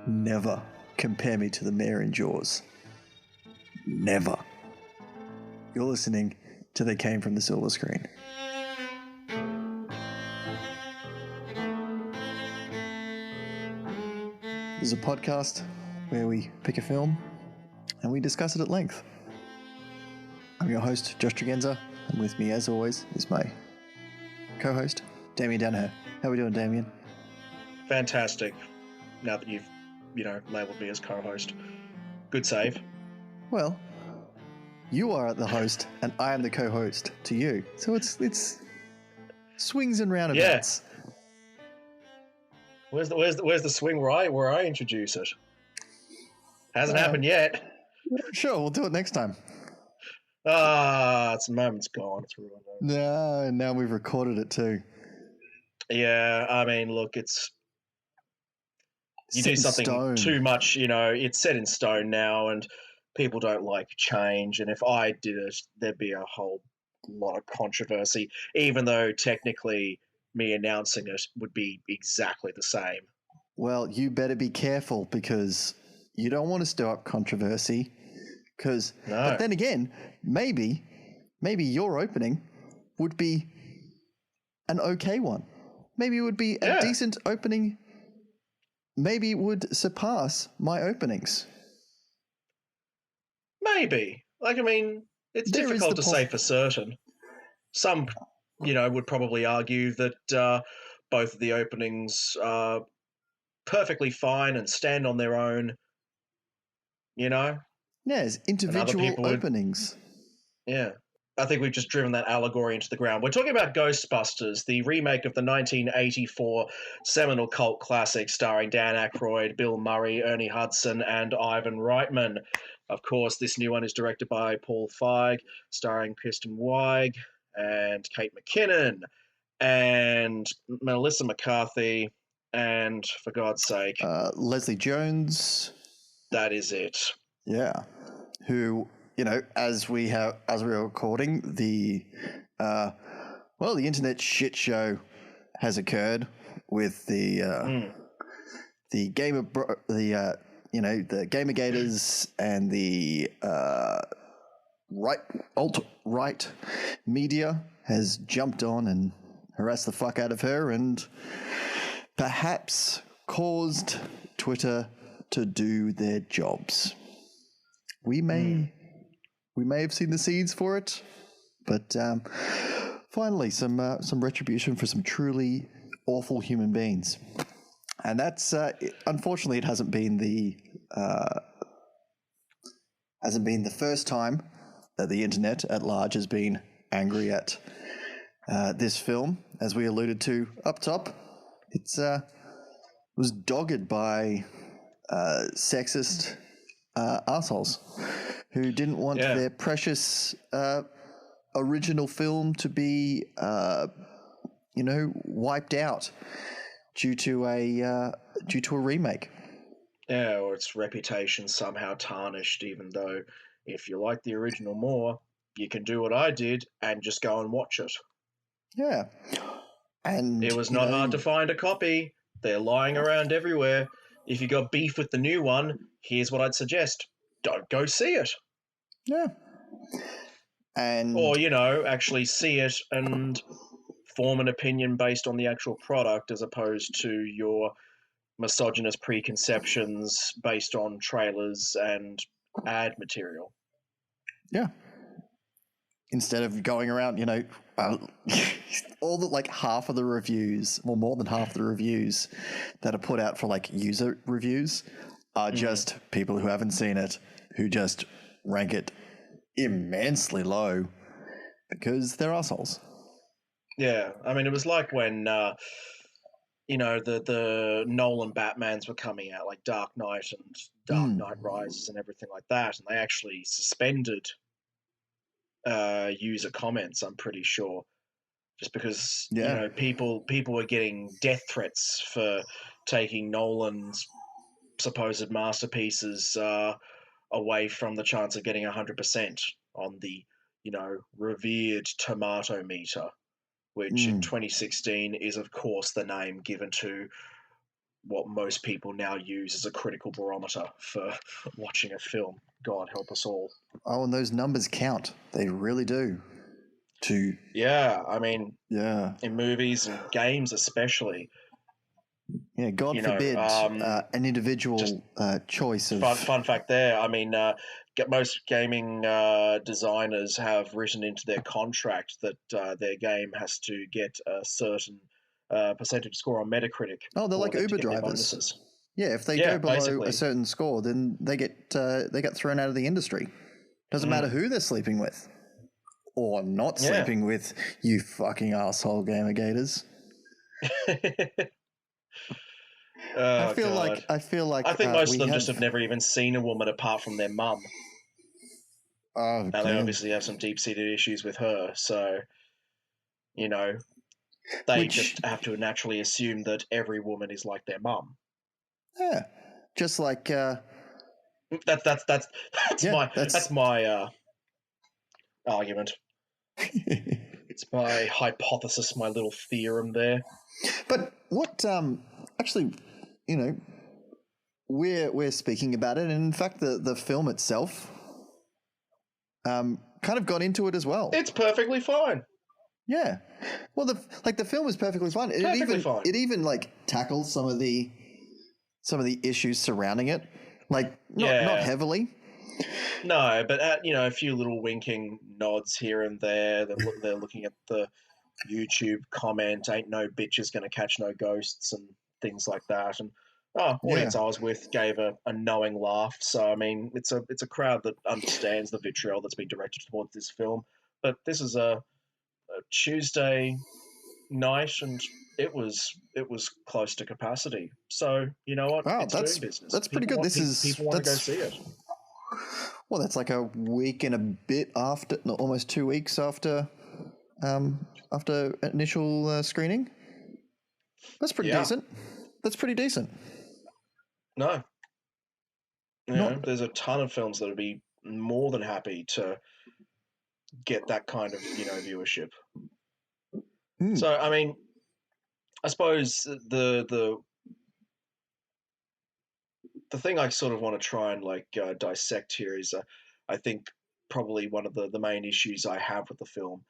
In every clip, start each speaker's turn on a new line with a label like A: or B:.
A: never compare me to the mayor in Jaws. Never. You're listening to They Came from the Silver Screen. This is a podcast where we pick a film and we discuss it at length. I'm your host, Josh Tregenza, and with me, as always, is my co-host, Damien Danaher. How are we doing, Damien?
B: Fantastic. Now that you've, labelled me as co-host. Good save.
A: Well, you are the host, and I am the co-host to you. So it's swings and roundabouts.
B: Yeah. Where's the swing where I introduce it? Hasn't happened yet.
A: Sure, we'll do it next time.
B: It's the moment's gone. It's ruined.
A: No, now we've recorded it too.
B: Yeah, I mean, look, you do something too much, it's set in stone now, and people don't like change. And if I did it, there'd be a whole lot of controversy, even though technically me announcing it would be exactly the same.
A: Well, you better be careful because you don't want to stir up controversy. But then again, maybe your opening would be an okay one. Maybe it would be a decent opening. Maybe it would surpass my openings.
B: Maybe. It's difficult to say for certain. Some, would probably argue that both of the openings are perfectly fine and stand on their own,
A: Yes, individual openings.
B: Yeah. I think we've just driven that allegory into the ground. We're talking about Ghostbusters, the remake of the 1984 seminal cult classic starring Dan Aykroyd, Bill Murray, Ernie Hudson, and Ivan Reitman. Of course, this new one is directed by Paul Feig, starring Kristen Wiig and Kate McKinnon and Melissa McCarthy and, for God's sake,
A: Leslie Jones.
B: That is it.
A: Yeah. Who... as we are recording, the internet shit show has occurred with the Gamergators and the alt-right media has jumped on and harassed the fuck out of her and perhaps caused Twitter to do their jobs. We may have seen the seeds for it, but finally, some retribution for some truly awful human beings, and that's unfortunately it hasn't been the first time that the internet at large has been angry at this film. As we alluded to up top, it was dogged by sexist assholes who didn't want their precious original film to be, wiped out due to a remake.
B: Yeah, or its reputation somehow tarnished, even though if you like the original more, you can do what I did and just go and watch it.
A: Yeah. And
B: it was not hard to find a copy. They're lying around everywhere. If you got beef with the new one, here's what I'd suggest. Don't go see it.
A: Yeah.
B: Or, actually see it and form an opinion based on the actual product as opposed to your misogynist preconceptions based on trailers and ad material.
A: Yeah. Instead of going around, all the half of the reviews, or more than half the reviews that are put out for user reviews are just people who haven't seen it, who just rank it immensely low because they're assholes.
B: Yeah, it was like when the Nolan Batmans were coming out, like Dark Knight and Dark Knight Rises and everything like that, and they actually suspended user comments, I'm pretty sure, just because people were getting death threats for taking Nolan's supposed masterpieces away from the chance of getting 100% on the revered tomato meter, which in 2016 is of course the name given to what most people now use as a critical barometer for watching a film. God help us all.
A: Oh, and those numbers count. They really do.
B: Yeah, I mean,
A: Yeah.
B: in movies and games especially.
A: Yeah, God forbid an individual choice of...
B: Fun fact there, I mean, most gaming designers have written into their contract that their game has to get a certain percentage score on Metacritic.
A: Oh, they're like Uber
B: to get their
A: drivers.
B: bonuses.
A: Yeah, if they
B: Yeah,
A: go below
B: basically.
A: a certain score, then they get thrown out of the industry. Doesn't matter who they're sleeping with. Or not sleeping with, you fucking asshole gamergators.
B: Oh,
A: I feel
B: God.
A: like
B: I think most of them just have never even seen a woman apart from their mum.
A: Oh,
B: and they obviously have some deep-seated issues with her, so, you know, they just have to naturally assume that every woman is like their mum.
A: Yeah, just like
B: that's my argument. It's my hypothesis, my little theorem there.
A: But what actually, you know, we're speaking about it, and in fact, the film itself kind of got into it as well.
B: It's perfectly fine.
A: Yeah, well, the film is perfectly fine. It even like tackles some of the issues surrounding it, like not heavily.
B: No, but a few little winking nods here and there. They're looking at the YouTube comment, "Ain't no bitches gonna catch no ghosts" and things like that. And audience I was with gave a knowing laugh. So I mean, it's a crowd that understands the vitriol that's been directed towards this film. But this is a Tuesday night, and it was close to capacity. So you know what?
A: Wow,
B: it's doing business.
A: That's pretty good.
B: People want to go see it.
A: Well, that's like a week and a bit after, almost 2 weeks after initial screening. That's pretty decent. That's pretty decent.
B: No. There's a ton of films that would be more than happy to get that kind of, viewership. So, I mean, I suppose the thing I sort of want to try and dissect here is, I think probably one of the main issues I have with the film,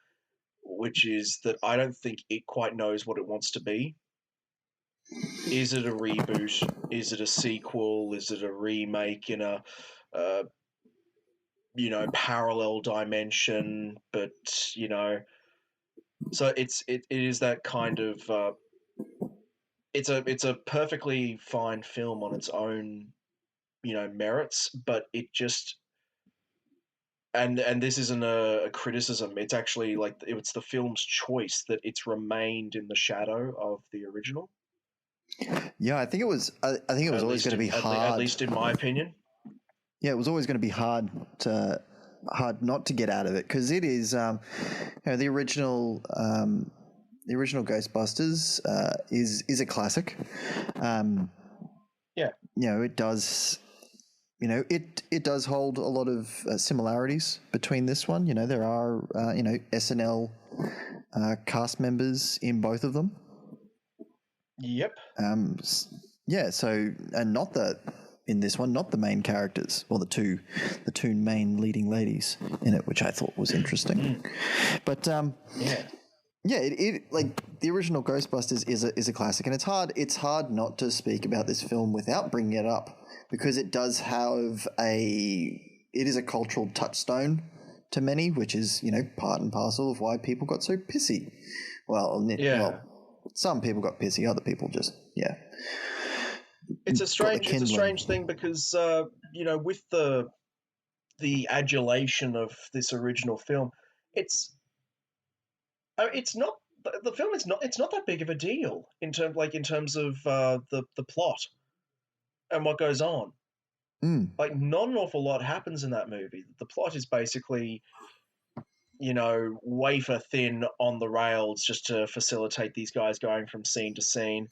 B: which is that I don't think it quite knows what it wants to be. Is it a reboot? Is it a sequel? Is it a remake in a parallel dimension? But so it is that kind of it's a perfectly fine film on its own merits, but it just and this isn't a criticism. It's actually it's the film's choice that it's remained in the shadow of the original.
A: Yeah, I think it was. I think it was always going to be hard.
B: At least in my opinion.
A: Yeah, it was always going to be hard not to get out of it, because it is, the original Ghostbusters is a classic. It does. It does hold a lot of similarities between this one. There are SNL cast members in both of them.
B: Yep.
A: So, and not that in this one, not the main characters, or the two main leading ladies in it, which I thought was interesting. But it like the original Ghostbusters is a classic, and it's hard not to speak about this film without bringing it up, because it does have it is a cultural touchstone to many, which is part and parcel of why people got so pissy. Well, some people got pissy, other people just
B: It's a strange thing, because with the adulation of this original film, it's not the film is not it's not that big of a deal in terms of the plot and what goes on. Not an awful lot happens in that movie. The plot is basically wafer thin on the rails, just to facilitate these guys going from scene to scene,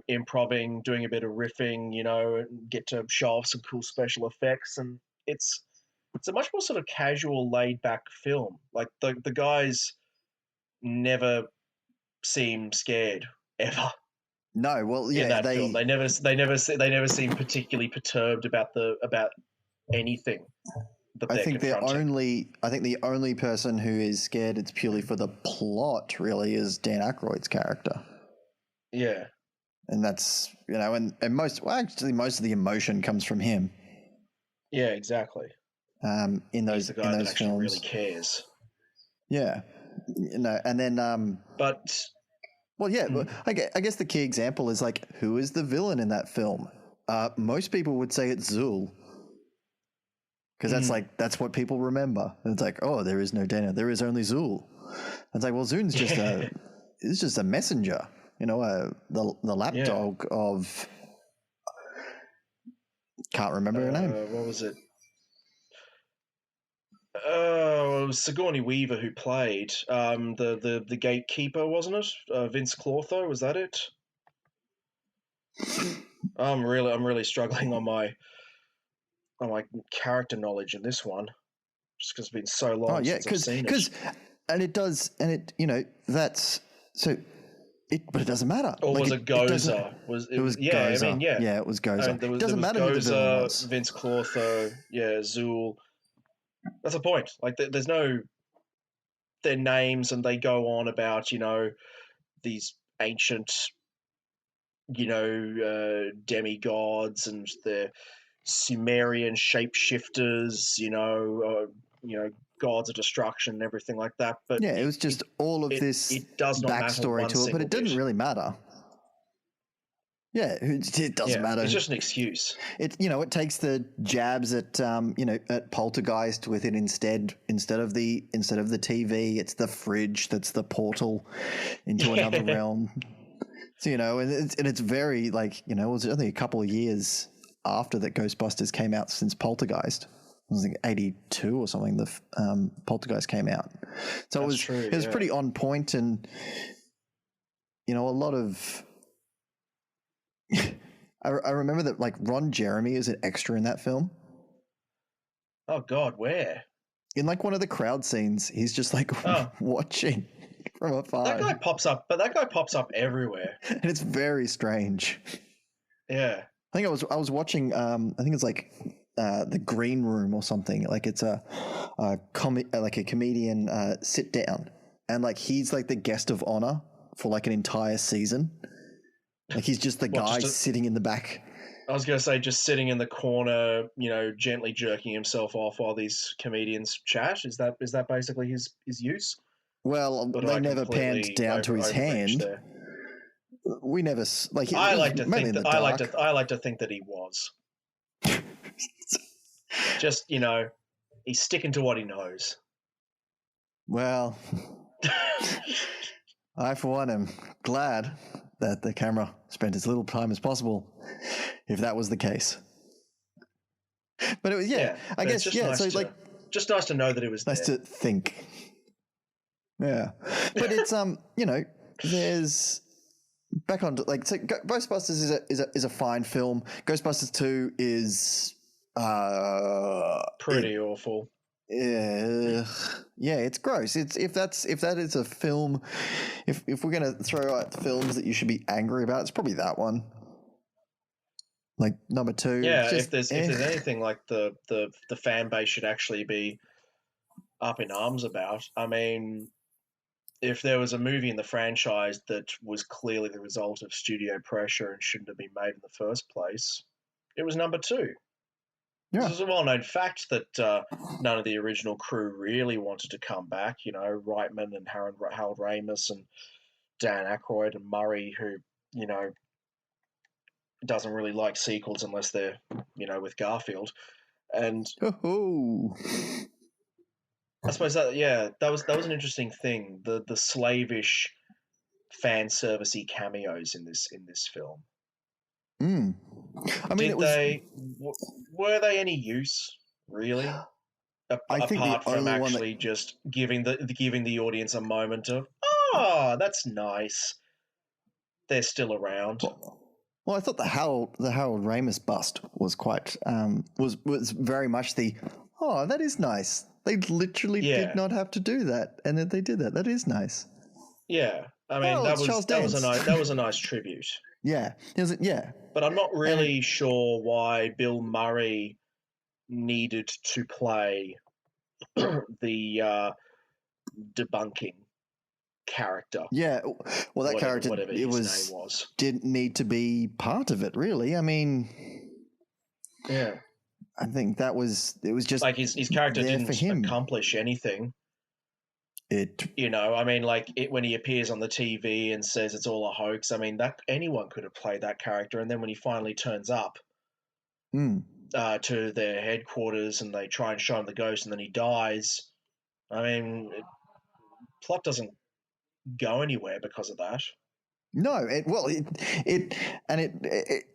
B: improvising, doing a bit of riffing, get to show off some cool special effects. And it's a much more sort of casual, laid back film. Like the guys never seem scared ever.
A: No, well,
B: in
A: yeah,
B: that film. They never seem particularly perturbed about anything that
A: I
B: they're
A: think
B: confronting.
A: the only person who is scared it's purely for the plot really is Dan Aykroyd's character.
B: Yeah.
A: And that's, and most of the emotion comes from him.
B: Yeah, exactly.
A: In
B: He's
A: those
B: the guy that actually
A: films.
B: really cares.
A: Yeah. And then
B: But
A: well, yeah, I guess the key example is like, who is the villain in that film? Most people would say it's Zool. Because that's what people remember. And it's like, oh, there is no Dana, there is only Zool. It's like, well, Zoon's just a messenger, the lapdog of, can't remember her name.
B: What was it? Oh, it was Sigourney Weaver who played the gatekeeper, wasn't it? Vince Clortho, was that it? I'm really struggling on my character knowledge in this one, just because it's been so long since I've seen it.
A: And it does, and it, that's so. But it doesn't matter.
B: Or was it Gozer?
A: It was Gozer. Yeah, it was Gozer.
B: It
A: doesn't matter who the villain was.
B: Vince Clortho, Zool. That's the point. Like, there's no their names, and they go on about these ancient demigods and the Sumerian shapeshifters, gods of destruction and everything like that. But
A: yeah, it was just all of this backstory to it, but it didn't really matter. Yeah, it doesn't matter.
B: It's just an excuse.
A: It takes the jabs at at Poltergeist with it instead of the TV. It's the fridge that's the portal into another realm. So and it's very like it was only a couple of years after that Ghostbusters came out since Poltergeist. It was like 82 or something. The Poltergeist came out, so it was pretty on point, and a lot of. I remember that like Ron Jeremy is an extra in that film.
B: Oh God, where?
A: In like one of the crowd scenes, he's just like watching from afar.
B: That guy pops up everywhere,
A: and it's very strange.
B: Yeah,
A: I think I was watching. I think it's like the Green Room or something. Like it's a comedian sit down, and like he's like the guest of honor for like an entire season. Like he's just the guy sitting in the back.
B: I was going to say, just sitting in the corner, gently jerking himself off while these comedians chat. Is that basically his use?
A: Well, they never panned down to his hand. There. We never like.
B: I like to think that he was. Just he's sticking to what he knows.
A: Well, I for one am glad that the camera spent as little time as possible, if that was the case. But it was, I guess, nice
B: just nice to know that it was
A: nice to think. Yeah. But it's, there's back on, like, so Ghostbusters is a fine film. Ghostbusters 2 is,
B: pretty awful.
A: Yeah, it's gross. If that is a film, if we're gonna throw out films that you should be angry about, it's probably that one. Like number 2.
B: Yeah, if there's anything like the fan base should actually be up in arms about. I mean, if there was a movie in the franchise that was clearly the result of studio pressure and shouldn't have been made in the first place, it was number 2. Yeah. This is a well-known fact that none of the original crew really wanted to come back. Reitman and Harold Ramis and Dan Aykroyd and Murray, who, doesn't really like sequels unless they're, with Garfield. And I suppose that was an interesting thing. The slavish fan servicey cameos in this film.
A: I mean,
B: were they any use really? Apart from actually just giving the audience a moment of, that's nice. They're still around.
A: Well, I thought the Harold Ramis bust was quite was very much the that is nice. They literally did not have to do that, and then they did that. That is nice.
B: Yeah, I mean,
A: it's Charles
B: that was
A: Dance.
B: that was a nice tribute.
A: Yeah, yeah.
B: But I'm not really sure why Bill Murray needed to play the debunking character.
A: Yeah, well, that character
B: whatever his name was,
A: didn't need to be part of it, really. I mean,
B: yeah,
A: I think it was just
B: like his character didn't accomplish anything. I mean, like when he appears on the TV and says it's all a hoax. I mean, that anyone could have played that character, and then when he finally turns up to their headquarters and they try and show him the ghost, and then he dies. I mean, plot doesn't go anywhere because of that.
A: No, it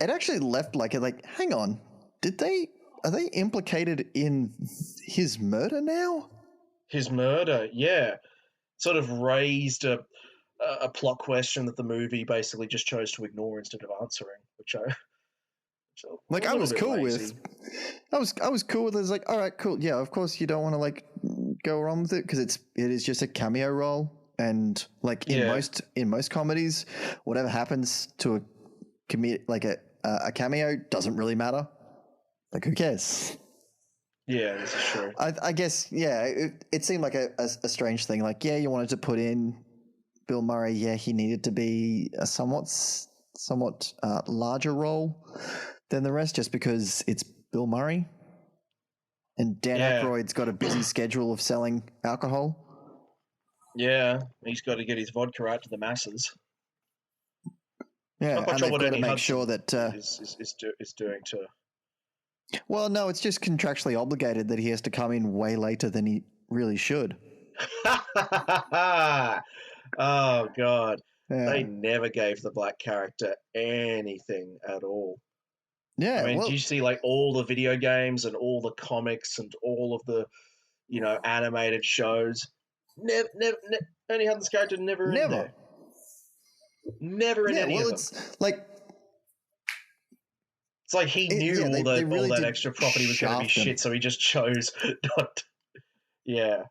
A: actually left like hang on, are they implicated in his murder now?
B: His murder, yeah, sort of raised a plot question that the movie basically just chose to ignore instead of answering, which
A: I was cool with. I was cool with it. It's like, all right, cool. Yeah, of course you don't want to go wrong with it because it is just a cameo role, and in most comedies, whatever happens to a cameo doesn't really matter. Like, who cares?
B: Yeah, this is true.
A: I guess, yeah, it seemed like a strange thing. Like, yeah, you wanted to put in Bill Murray. Yeah, he needed to be a somewhat larger role than the rest just because it's Bill Murray. And Dan Aykroyd's got a busy schedule of selling alcohol.
B: Yeah, he's got to get his vodka out to the masses.
A: Yeah, and they've got to make sure that
B: is doing to.
A: Well, no, it's just contractually obligated that he has to come in way later than he really should.
B: Oh God, they never gave the black character anything at all.
A: Yeah,
B: I mean, do you see all the video games and all the comics and all of the, animated shows? Never. Ernie Hudson's character never in there. Never in any of them.
A: It's like
B: he knew all that extra property was going to be shit, so he just chose not to. Yeah.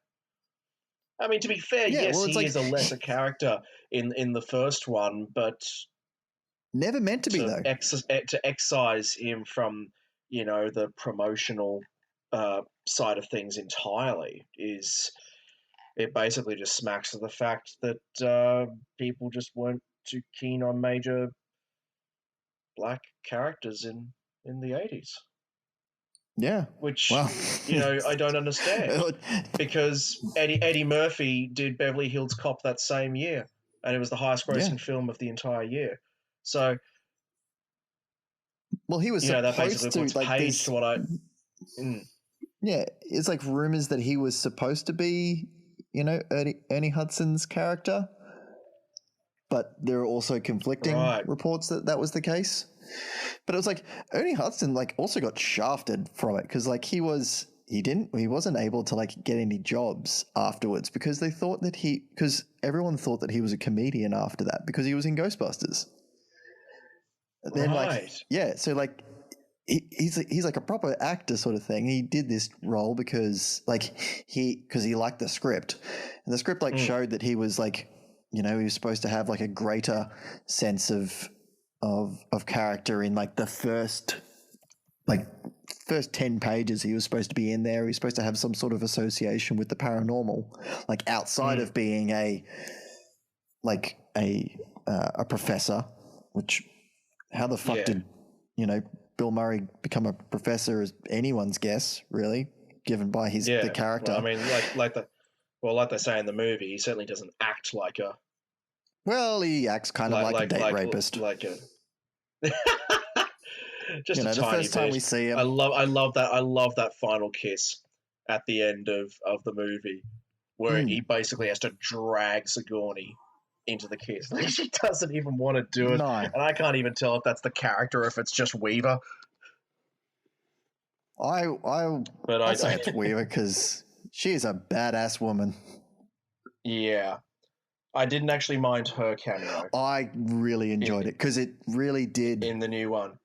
B: I mean, to be fair, yes, he is a lesser character in the first one, but
A: never meant to be, though.
B: To excise him from, the promotional side of things entirely it basically just smacks of the fact that people just weren't too keen on major black characters in the 80s.
A: Yeah.
B: Which, I don't understand. Because Eddie Murphy did Beverly Hills Cop that same year, and it was the highest grossing film of the entire year. So,
A: well, he was supposed
B: that basically
A: to,
B: pays to what I...
A: Yeah, it's rumors that he was supposed to be, Ernie Hudson's character, but there are also conflicting reports that was the case. But it was Ernie Hudson also got shafted from it because he wasn't able to get any jobs afterwards because everyone thought that he was a comedian after that because he was in Ghostbusters. Then so he's a proper actor sort of thing. He did this role because he liked the script, and the script showed that he was he was supposed to have a greater sense of character in the first 10 pages. He was supposed to be in there. He was supposed to have some sort of association with the paranormal, outside of being a professor. Which, how the fuck did Bill Murray become a professor is anyone's guess, really, given by the character.
B: Well, I mean, like they say in the movie, he certainly doesn't act like a.
A: Well, he acts kind of like a date rapist.
B: Just a tiny
A: the first time
B: bit.
A: we see him.
B: I love that final kiss at the end of the movie, where he basically has to drag Sigourney into the kiss. She doesn't even want to do it,
A: no.
B: And I can't even tell if that's the character or if it's just Weaver.
A: I say it's Weaver because she is a badass woman.
B: Yeah. I didn't actually mind her cameo.
A: I really enjoyed it because it really did
B: in the new one.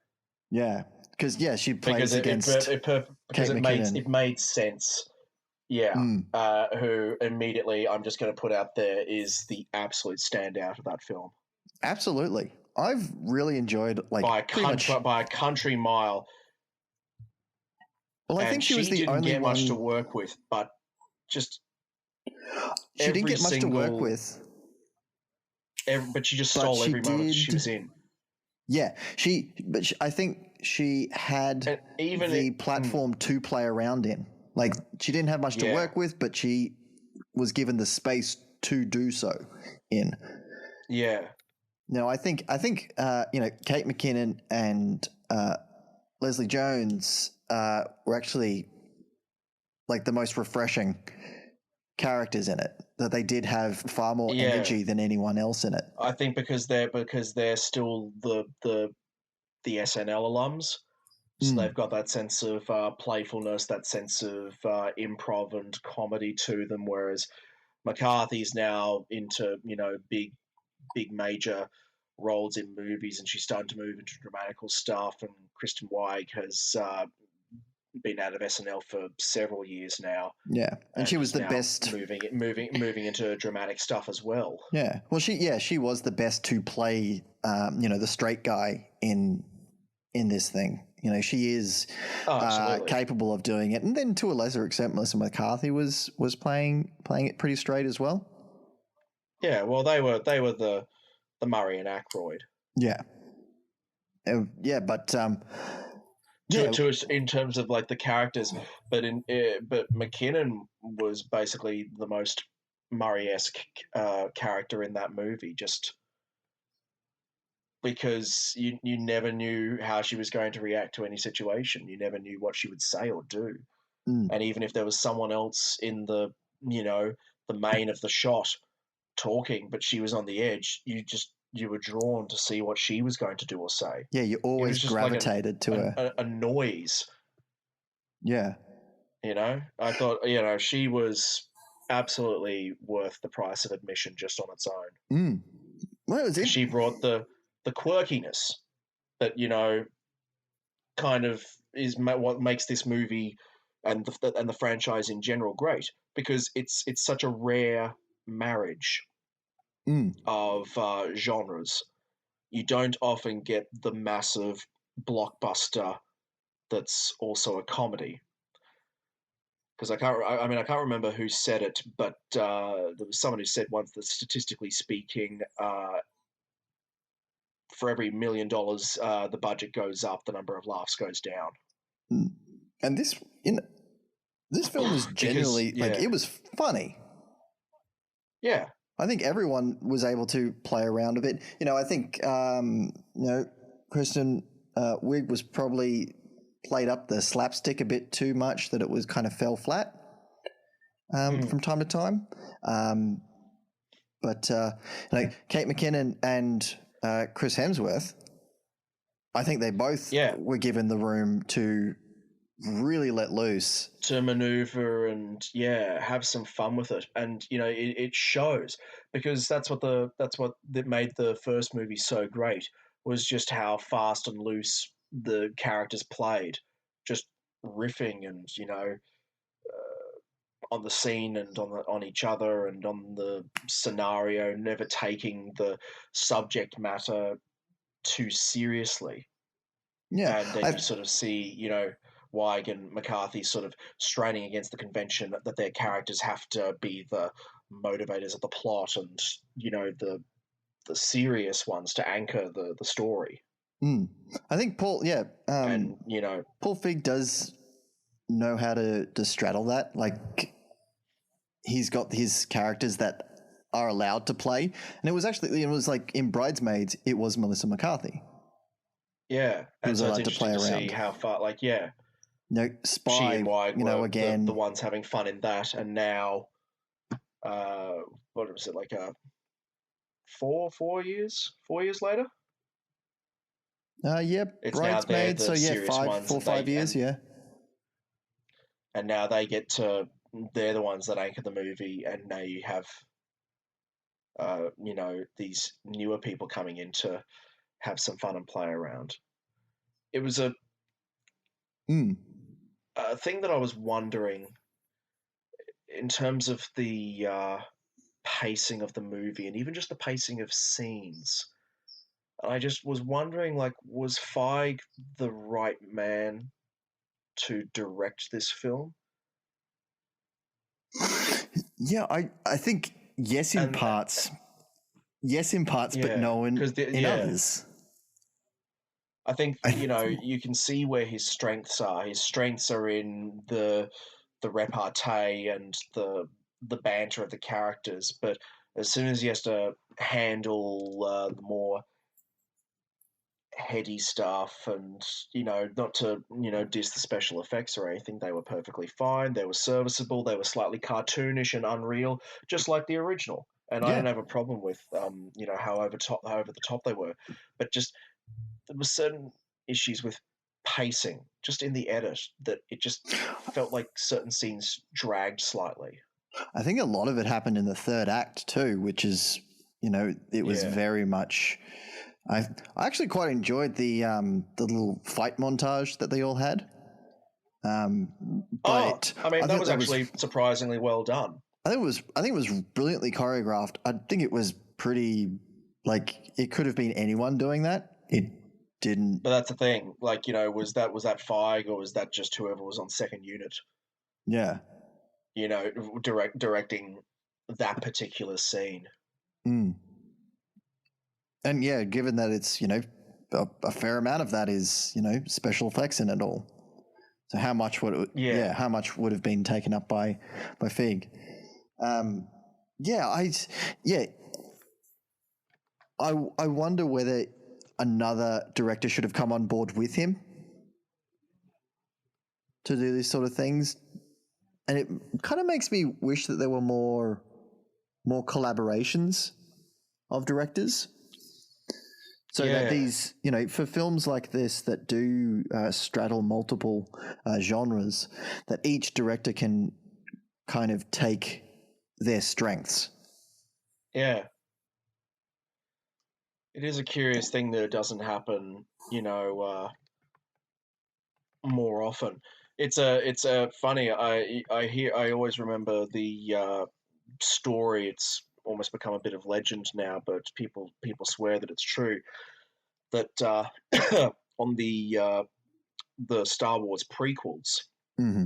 A: Yeah, because she plays against
B: because it made sense Yeah,
A: Mm,
B: who immediately I'm just going to put out there is the absolute standout of that film
A: absolutely. I've really enjoyed pretty much.
B: by a country mile,
A: Well, I
B: and
A: think she was
B: she
A: the
B: didn't
A: only
B: get much to
A: one.
B: work with, but just
A: She didn't
B: every
A: get much to work
B: single,
A: with,
B: but she just
A: but
B: stole
A: she
B: every moment she
A: did.
B: was in,
A: Yeah, I think she had
B: and even
A: the
B: it,
A: platform to play around in. Like, she didn't have much to
B: yeah,
A: work with, but she was given the space to do so in.
B: yeah,
A: No, Kate McKinnon and Leslie Jones were actually like the most refreshing characters in it. That they did have far more
B: yeah.
A: energy than anyone else in it.
B: I think because they're still the SNL alums. So
A: Mm,
B: they've got that sense of playfulness, that sense of improv and comedy to them, whereas McCarthy's now into big major roles in movies, and she's starting to move into dramatical stuff. And Kristen Wiig has been out of SNL for several years now,
A: yeah, and she
B: and
A: was
B: is
A: the
B: now
A: best.
B: moving into dramatic stuff as well.
A: Yeah, well, she was the best to play, the straight guy in this thing. She is
B: Oh, absolutely.
A: capable of doing it, and then to a lesser extent, Melissa McCarthy was playing it pretty straight as well.
B: Yeah, well, they were the Murray and Ackroyd.
A: Yeah, yeah, but
B: to
A: yeah,
B: to in terms of like the characters, but McKinnon was basically the most Murray-esque character in that movie, just because you never knew how she was going to react to any situation. You never knew what she would say or do,
A: mm,
B: and even if there was someone else in you know the main of the shot talking, but she was on the edge, you were drawn to see what she was going to do or say.
A: yeah, you
B: It
A: always
B: was just like
A: gravitated to her.
B: a noise.
A: Yeah,
B: I thought, she was absolutely worth the price of admission just on its own,
A: mm. Well, it was
B: because
A: it.
B: she brought the quirkiness that kind of is what makes this movie and the franchise in general great, because it's such a rare marriage
A: Mm.
B: of genres. You don't often get the massive blockbuster that's also a comedy. Because I can't remember who said it, but there was someone who said once that statistically speaking, for every $1 million the budget goes up, the number of laughs goes down.
A: Mm. And this film was
B: Because
A: genuinely it was funny.
B: yeah,
A: I think everyone was able to play around a bit. I think Kristen Wiig was probably played up the slapstick a bit too much, that it was kind of fell flat from time to time. But Kate McKinnon and Chris Hemsworth, I think they both
B: yeah,
A: were given the room to really let loose.
B: to maneuver and have some fun with it, and it shows, because that made the first movie so great, was just how fast and loose the characters played, just riffing and on the scene and on each other and on the scenario, never taking the subject matter too seriously.
A: Yeah,
B: And then you sort of see, Weig and McCarthy sort of straining against the convention that their characters have to be the motivators of the plot, and the serious ones to anchor the story.
A: I think Paul. Yeah,
B: And
A: Paul Feig does know how to straddle that. Like, he's got his characters that are allowed to play, and it was like in Bridesmaids, it was Melissa McCarthy
B: yeah,
A: who
B: and
A: was
B: so it's
A: allowed to play
B: interesting to see
A: around.
B: how far, she
A: Spy,
B: and Weig were the
A: again.
B: ones having fun in that, and now, what was it, like 4 years later?
A: Yeah,
B: It's now they're
A: Bridesmaids. So
B: the
A: yeah,
B: serious ones,
A: four,
B: and
A: 5 years. Yeah,
B: now they get to they're the ones that anchor the movie, and now you have these newer people coming in to have some fun and play around. It was a thing that I was wondering, in terms of the pacing of the movie and even just the pacing of scenes, I just was wondering, like, was Feig the right man to direct this film?
A: Yeah, I think yes in
B: And
A: parts. Yes in parts, but
B: yeah,
A: no in,
B: because
A: in others.
B: I think
A: I,
B: you can see where his strengths are. His strengths are in the repartee and the banter of the characters, but as soon as he has to handle the more heady stuff and not to diss the special effects or anything, they were perfectly fine, they were serviceable, they were slightly cartoonish and unreal, just like the original, and I
A: yeah,
B: don't have a problem with how over the top they were, but just there were certain issues with pacing just in the edit that it just felt like certain scenes dragged slightly.
A: I think a lot of it happened in the third act too, which is it was
B: Yeah.
A: very much. I actually quite enjoyed the little fight montage that they all had.
B: Oh,
A: But
B: I mean,
A: I
B: that
A: think
B: was
A: that was
B: actually surprisingly well done.
A: I think it was brilliantly choreographed. I think it was pretty like it could have been anyone doing that. It didn't.
B: But that's the thing. Like, was that Feig or was that just whoever was on second unit?
A: Yeah.
B: Directing that particular scene.
A: Mm. And yeah, given that it's a fair amount of that is special effects in it all. So how much
B: Yeah,
A: how much would have been taken up by Feig? Yeah, I wonder whether another director should have come on board with him to do these sort of things, and it kind of makes me wish that there were more collaborations of directors. So that
B: yeah,
A: these, for films like this that do straddle multiple genres, that each director can kind of take their strengths.
B: yeah. It is a curious thing that it doesn't happen, more often. It's a funny. I always remember the story. It's almost become a bit of legend now, but people swear that it's true. That on the Star Wars prequels,
A: Mm-hmm.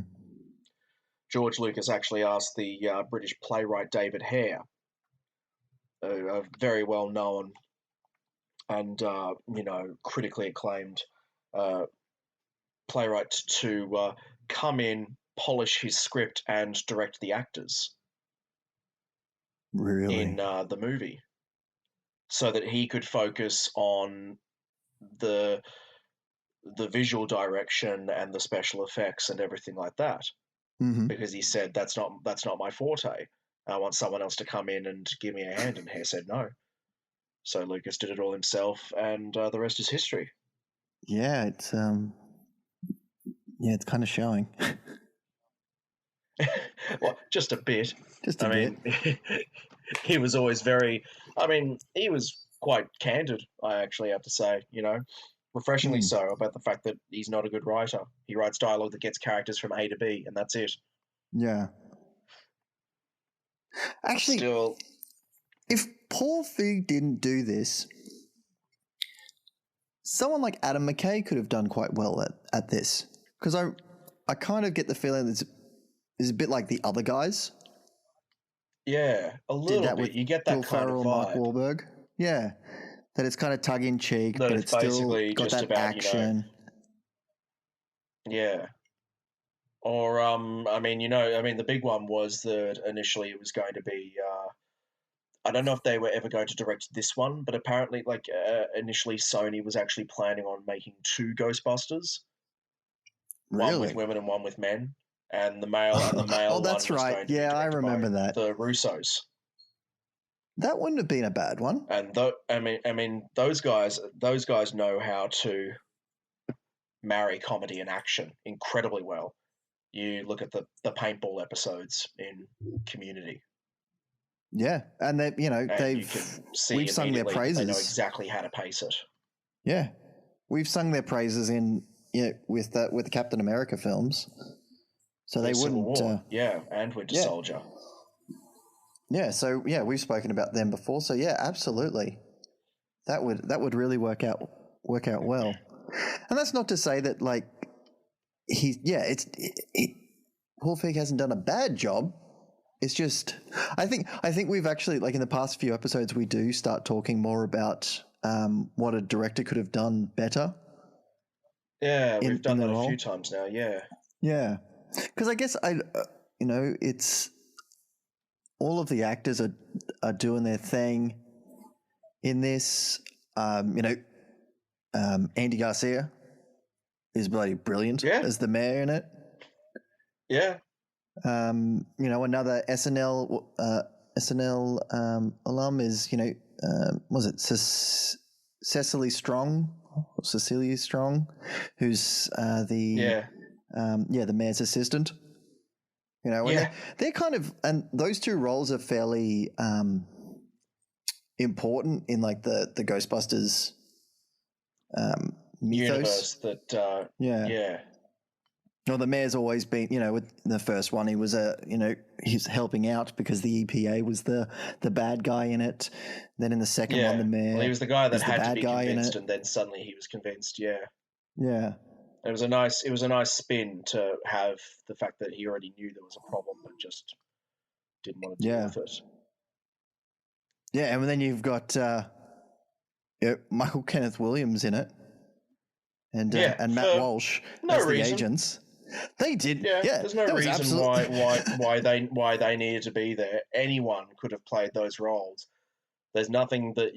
B: George Lucas actually asked the British playwright David Hare, a very well known and critically acclaimed uh, playwright, to come in, polish his script, and direct the actors
A: Really?
B: in the movie, so that he could focus on the the visual direction and the special effects and everything like that.
A: Mm-hmm.
B: Because he said that's not my forte. I want someone else to come in and give me a hand, and Hare said no. So Lucas did it all himself, and the rest is history.
A: Yeah, it's kind of showing.
B: Well, just a bit.
A: Just a
B: I
A: bit.
B: mean, he was always very. I mean, he was quite candid. I actually have to say, refreshingly
A: Mm.
B: so, about the fact that he's not a good writer. He writes dialogue that gets characters from A to B, and that's it.
A: Yeah. Actually,
B: Still,
A: if Paul Feig didn't do this, someone like Adam McKay could have done quite well at this. Because I kind of get the feeling that it's a bit like the other guys
B: yeah, a
A: did
B: little
A: that
B: bit.
A: with
B: You get
A: Will
B: that kind of
A: Ferrell and Mark
B: vibe.
A: Wahlberg. Yeah. That it's kind of tongue in cheek,
B: That
A: but
B: it's
A: it's still
B: basically
A: got
B: just
A: that
B: about,
A: action.
B: yeah. Or the big one was that initially it was going to be. I don't know if they were ever going to direct this one, but apparently, like initially, Sony was actually planning on making two Ghostbusters, one with
A: Really?
B: women and one with men, and the male
A: Oh,
B: one
A: that's
B: was
A: right.
B: going to be
A: Yeah, I
B: directed by
A: remember that.
B: the Russos.
A: That wouldn't have been a bad one.
B: And those guys know how to marry comedy and action incredibly well. You look at the paintball episodes in Community,
A: Yeah, and
B: and you can see
A: we've sung their
B: immediately that they know
A: praises.
B: exactly how to pace it.
A: Yeah, we've sung their praises in with the Captain America films. So they
B: Civil
A: wouldn't.
B: War, and Winter Soldier.
A: Yeah, so we've spoken about them before. So yeah, absolutely, that would really work out well. And that's not to say that like Paul Feig hasn't done a bad job. It's just I think we've actually, like, in the past few episodes we do start talking more about what a director could have done better.
B: Yeah, we've done that a few times now. Yeah.
A: Yeah, because I guess it's all of the actors are doing their thing in this. Andy Garcia is bloody brilliant as the mayor in it.
B: Yeah.
A: Another SNL alum is was it Cecily Strong, who's the mayor's assistant. They're kind of, and those two roles are fairly important in like the Ghostbusters mythos.
B: Universe
A: Well, the mayor's always been, with the first one, he was he's helping out because the EPA was the bad guy in it. Then in the second one, the mayor,
B: he was the guy that had to be
A: convinced,
B: and then suddenly he was convinced. Yeah.
A: Yeah.
B: It was a nice spin to have the fact that he already knew there was a problem, but just didn't want to deal with it.
A: Yeah, and then you've got Michael Kenneth Williams in it, and Matt Walsh as the agents. They did.
B: There's no reason why they needed to be there. Anyone could have played those roles. There's nothing that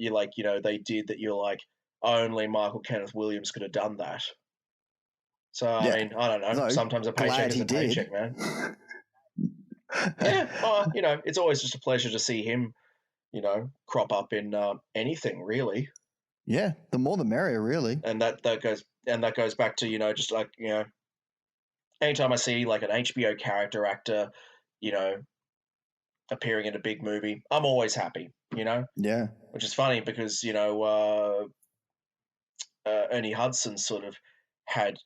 B: they did that you're like, only Michael Kenneth Williams could have done that. So I mean, I don't know. No, sometimes a paycheck is a paycheck, man. It's always just a pleasure to see him, crop up in anything really.
A: Yeah, the more the merrier, really.
B: And that goes back to just like anytime I see like an HBO character actor, appearing in a big movie, I'm always happy.
A: Yeah.
B: Which is funny because Ernie Hudson sort of had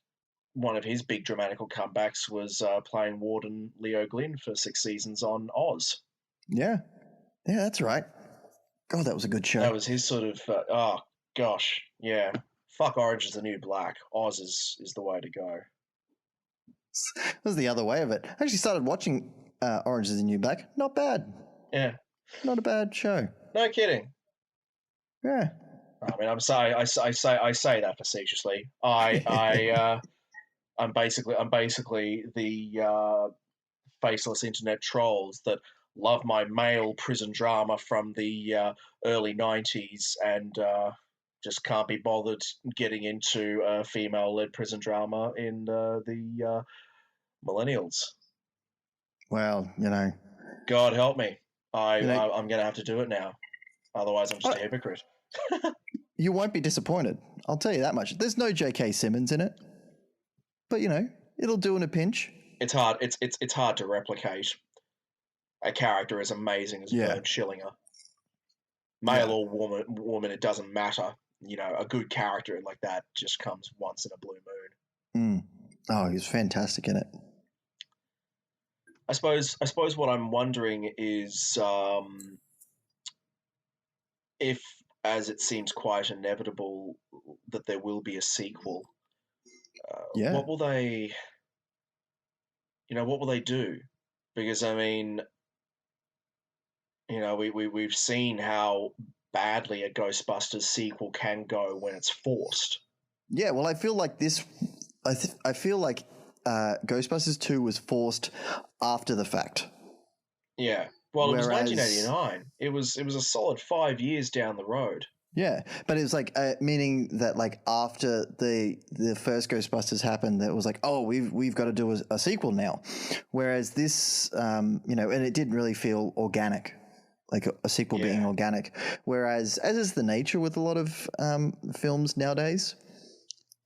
B: one of his big dramatical comebacks was playing Warden Leo Glynn for 6 seasons on Oz.
A: Yeah, that's right. God, that was a good show.
B: That was his sort of. Oh gosh, yeah. Fuck Orange is the New Black. Oz is the way to go.
A: That was the other way of it. I actually started watching Orange is the New Black. Not bad.
B: Yeah.
A: Not a bad show.
B: No kidding.
A: Yeah.
B: I mean, I'm sorry. I say that facetiously. I'm basically the faceless internet trolls that love my male prison drama from the early 90s and just can't be bothered getting into female-led prison drama in the millennials.
A: Well,
B: God help me. I'm going to have to do it now. Otherwise, I'm just a hypocrite.
A: You won't be disappointed. I'll tell you that much. There's no J.K. Simmons in it. But, it'll do in a pinch.
B: It's hard. It's hard to replicate a character as amazing as Vern Schillinger. Male or woman, it doesn't matter. A good character like that just comes once in a blue moon.
A: Oh, he's fantastic in it.
B: I suppose what I'm wondering is if, as it seems quite inevitable, that there will be a sequel. What will they? What will they do? Because I mean, we've seen how badly a Ghostbusters sequel can go when it's forced.
A: Yeah, well, I feel like this. I feel like Ghostbusters 2 was forced after the fact.
B: Yeah. Well, it was 1989. It was a solid 5 years down the road.
A: Yeah, but it was like meaning that like after the first Ghostbusters happened, that was like, oh, we've got to do a sequel now. Whereas this, and it didn't really feel organic, like a sequel being organic. Whereas, as is the nature with a lot of films nowadays,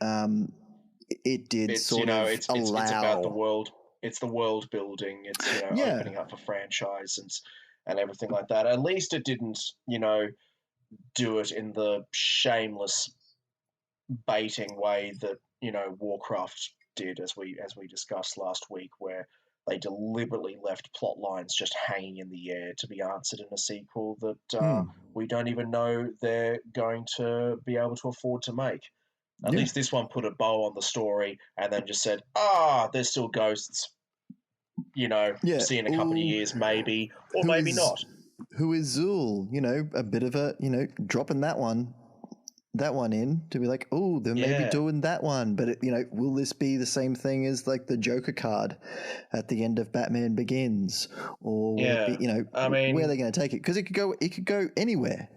A: it did it's allow. It's
B: about the world. It's the world building. It's opening up for franchise and everything like that. At least it didn't do it in the shameless baiting way that Warcraft did, as we discussed last week, where they deliberately left plot lines just hanging in the air to be answered in a sequel that
A: Hmm.
B: we don't even know they're going to be able to afford to make. At
A: Yeah.
B: least this one put a bow on the story and then just said, there's still ghosts.
A: Yeah.
B: See you in a couple of
A: Ooh,
B: years, maybe, or
A: who
B: maybe
A: is
B: not.
A: who is Zool? A bit of a dropping that one in to be like, oh, they're maybe
B: Yeah.
A: doing that one, but will this be the same thing as like the Joker card at the end of Batman Begins, or will it
B: Yeah.
A: be,
B: I
A: where are they
B: mean,
A: going to take it? Because it could go anywhere,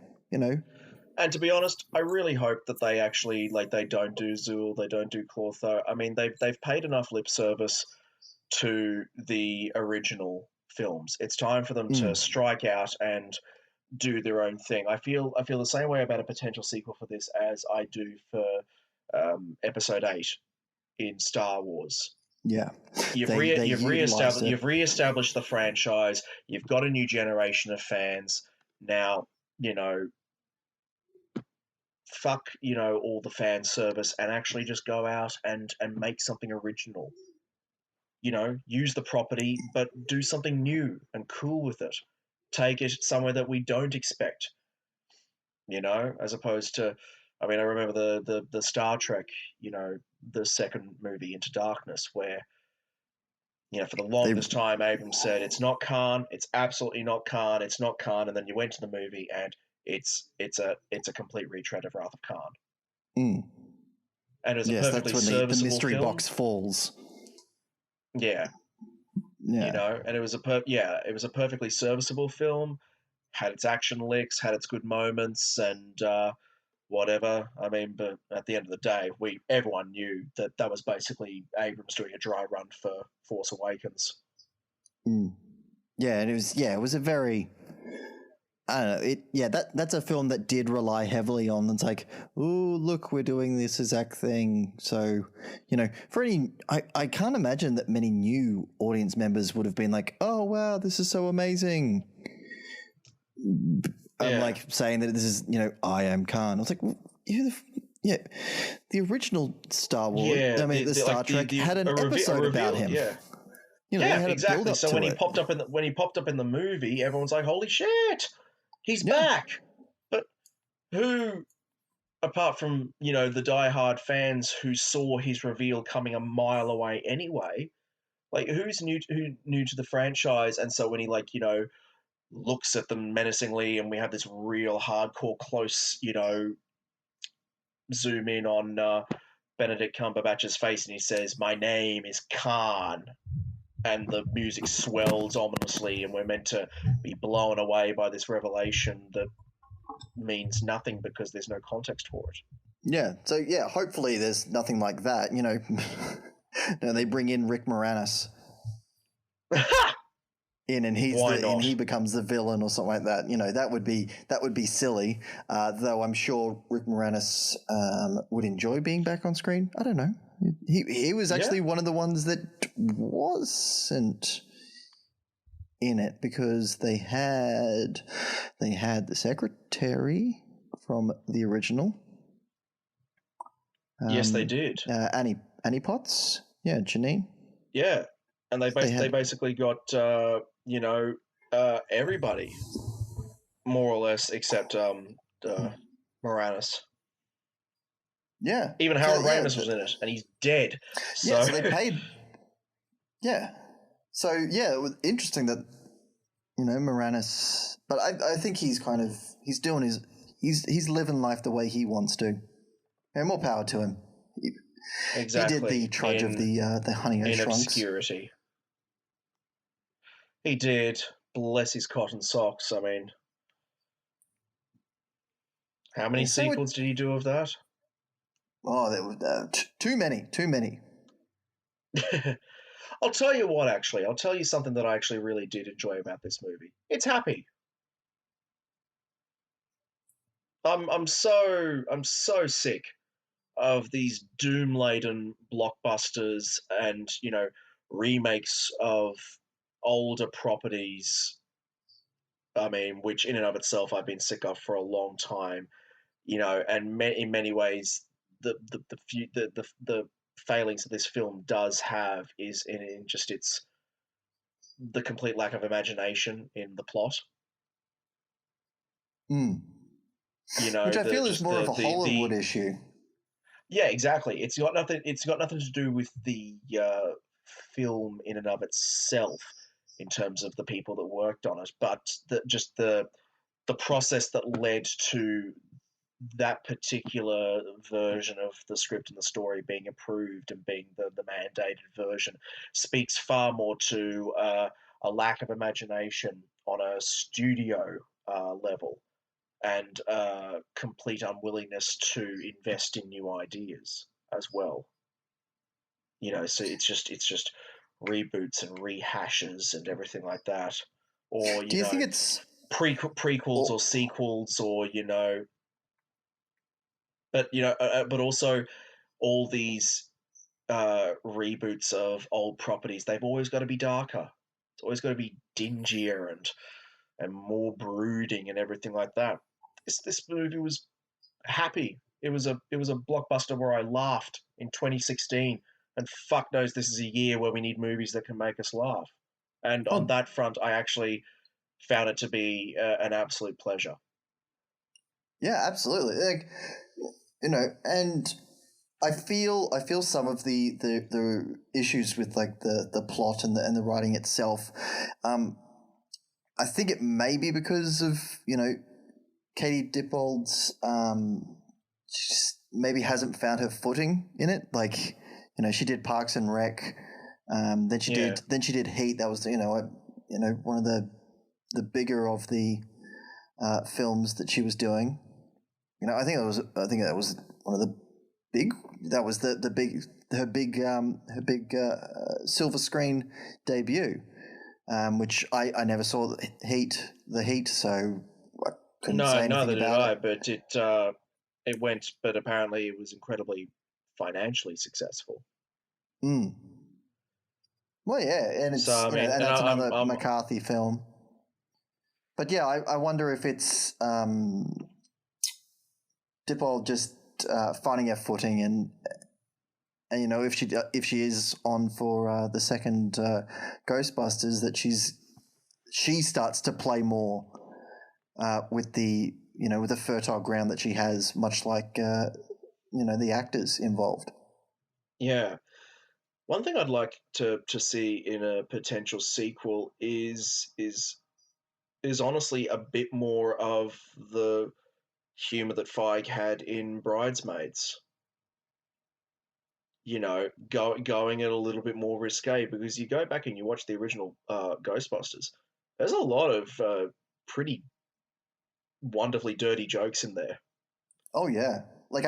B: and to be honest, I really hope that they actually they don't do Zool, they don't do Clotho. I mean, they've paid enough lip service to the original films. It's time for them to
A: Mm,
B: strike out and do their own thing. I feel the same way about a potential sequel for this as I do for Episode 8 in Star Wars.
A: yeah, they utilized it.
B: You've reestablished the franchise. You've got a new generation of fans now. Fuck all the fan service and actually just go out and make something original. Use the property, but do something new and cool with it. Take it somewhere that we don't expect. As opposed to, I mean, I remember the Star Trek, the second movie, Into Darkness, where for the
A: They
B: longest time, Abrams said it's not Khan, it's absolutely not Khan, it's not Khan, and then you went to the movie and it's a complete retread of Wrath of Khan,
A: mm,
B: and it was a
A: yes, that's
B: perfectly
A: when the
B: serviceable
A: mystery
B: film.
A: box falls.
B: Yeah,
A: Yeah,
B: and it was it was a perfectly serviceable film, had its action licks, had its good moments, and whatever. I mean, but at the end of the day, everyone knew that was basically Abrams doing a dry run for Force Awakens.
A: mm. Yeah, and it was a very, I don't know. That's a film that did rely heavily on. It's like, oh, look, we're doing this exact thing. So, for I can't imagine that many new audience members would have been like, oh wow, this is so amazing. I'm like saying that this is, I am Khan. I was like, yeah, the original Star Wars.
B: Yeah,
A: I mean, the Star Trek had an episode about him.
B: Yeah,
A: They
B: yeah,
A: had a build
B: exactly.
A: up
B: So
A: to
B: when he
A: it.
B: popped up in the movie, everyone's like, "Holy shit, he's
A: Yeah.
B: back!" But who, apart from the diehard fans who saw his reveal coming a mile away anyway, like who's new to the franchise? And so when he looks at them menacingly, and we have this real hardcore close zoom in on Benedict Cumberbatch's face, and he says, "My name is Khan," and the music swells ominously, and we're meant to be blown away by this revelation that means nothing because there's no context for it.
A: Yeah. So hopefully there's nothing like that. No, they bring in Rick Moranis in, and
B: Why not?
A: he becomes the villain or something like that. That would be silly. Though I'm sure Rick Moranis would enjoy being back on screen. I don't know. He was actually one of the ones that wasn't in it because they had the secretary from the original.
B: Yes, they did.
A: Annie Potts. Yeah, Janine.
B: Yeah, and they basically got everybody more or less except Moranis.
A: Yeah.
B: Even Harold Ramis was in it, and he's dead. So.
A: Yeah, so they paid. Yeah. So it was interesting that Moranis, but I think he's doing he's living life the way he wants to. And more power to him.
B: Exactly.
A: He did the trudge of the Honey O'
B: in
A: Shrunks.
B: Obscurity. He did. Bless his cotton socks. I mean, how many sequels did he do of that?
A: Oh, there were too many.
B: I'll tell you what. Actually, I'll tell you something that I actually really did enjoy about this movie. It's happy. I'm so sick of these doom-laden blockbusters and remakes of older properties. I mean, which in and of itself I've been sick of for a long time. And in many ways, the failings that this film does have is in just its the complete lack of imagination in the plot.
A: Mm.
B: You know,
A: Which I feel is
B: just
A: more of a
B: the
A: Hollywood issue.
B: yeah, exactly. It's got nothing. It's got nothing to do with the film in and of itself, in terms of the people that worked on it, but just the process that led to that particular version of the script and the story being approved and being the mandated version speaks far more to a lack of imagination on a studio level and complete unwillingness to invest in new ideas as well. You know, so it's just reboots and rehashes and everything like that, or
A: Do
B: you
A: you think
B: know,
A: it's
B: prequels
A: or
B: or sequels, or you know, but also all these reboots of old properties. They've always got to be darker. It's always got to be dingier and more brooding and everything like that. This movie was happy. It was a blockbuster where I laughed in 2016, and fuck knows this is a year where we need movies that can make us laugh. And on
A: oh
B: that front, I actually found it to be an absolute pleasure.
A: yeah, absolutely. Like, and I feel some of the issues with like the plot and the writing itself. I think it may be because of Katie Dippold's she just maybe hasn't found her footing in it. Like she did Parks and Rec, then she
B: Yeah.
A: did Heat. That was one of the bigger of the films that she was doing. I think that was one of the big. That was the big her big silver screen debut, which I never saw the Heat, so I couldn't
B: No,
A: say anything
B: neither did
A: about it.
B: I, but it went, but apparently it was incredibly financially successful.
A: Mm. Well, yeah, and
B: So
A: it's
B: I mean,
A: and
B: and
A: that's
B: I'm
A: another McCarthy film. But yeah, I wonder if it's Dippold just finding her footing and if she is on for the second Ghostbusters, that she starts to play more with with the fertile ground that she has, much like the actors involved.
B: yeah. One thing I'd like to see in a potential sequel is honestly a bit more of the humor that Feig had in Bridesmaids. Going it a little bit more risque, because you go back and you watch the original Ghostbusters. There's a lot of pretty wonderfully dirty jokes in there.
A: Oh yeah, like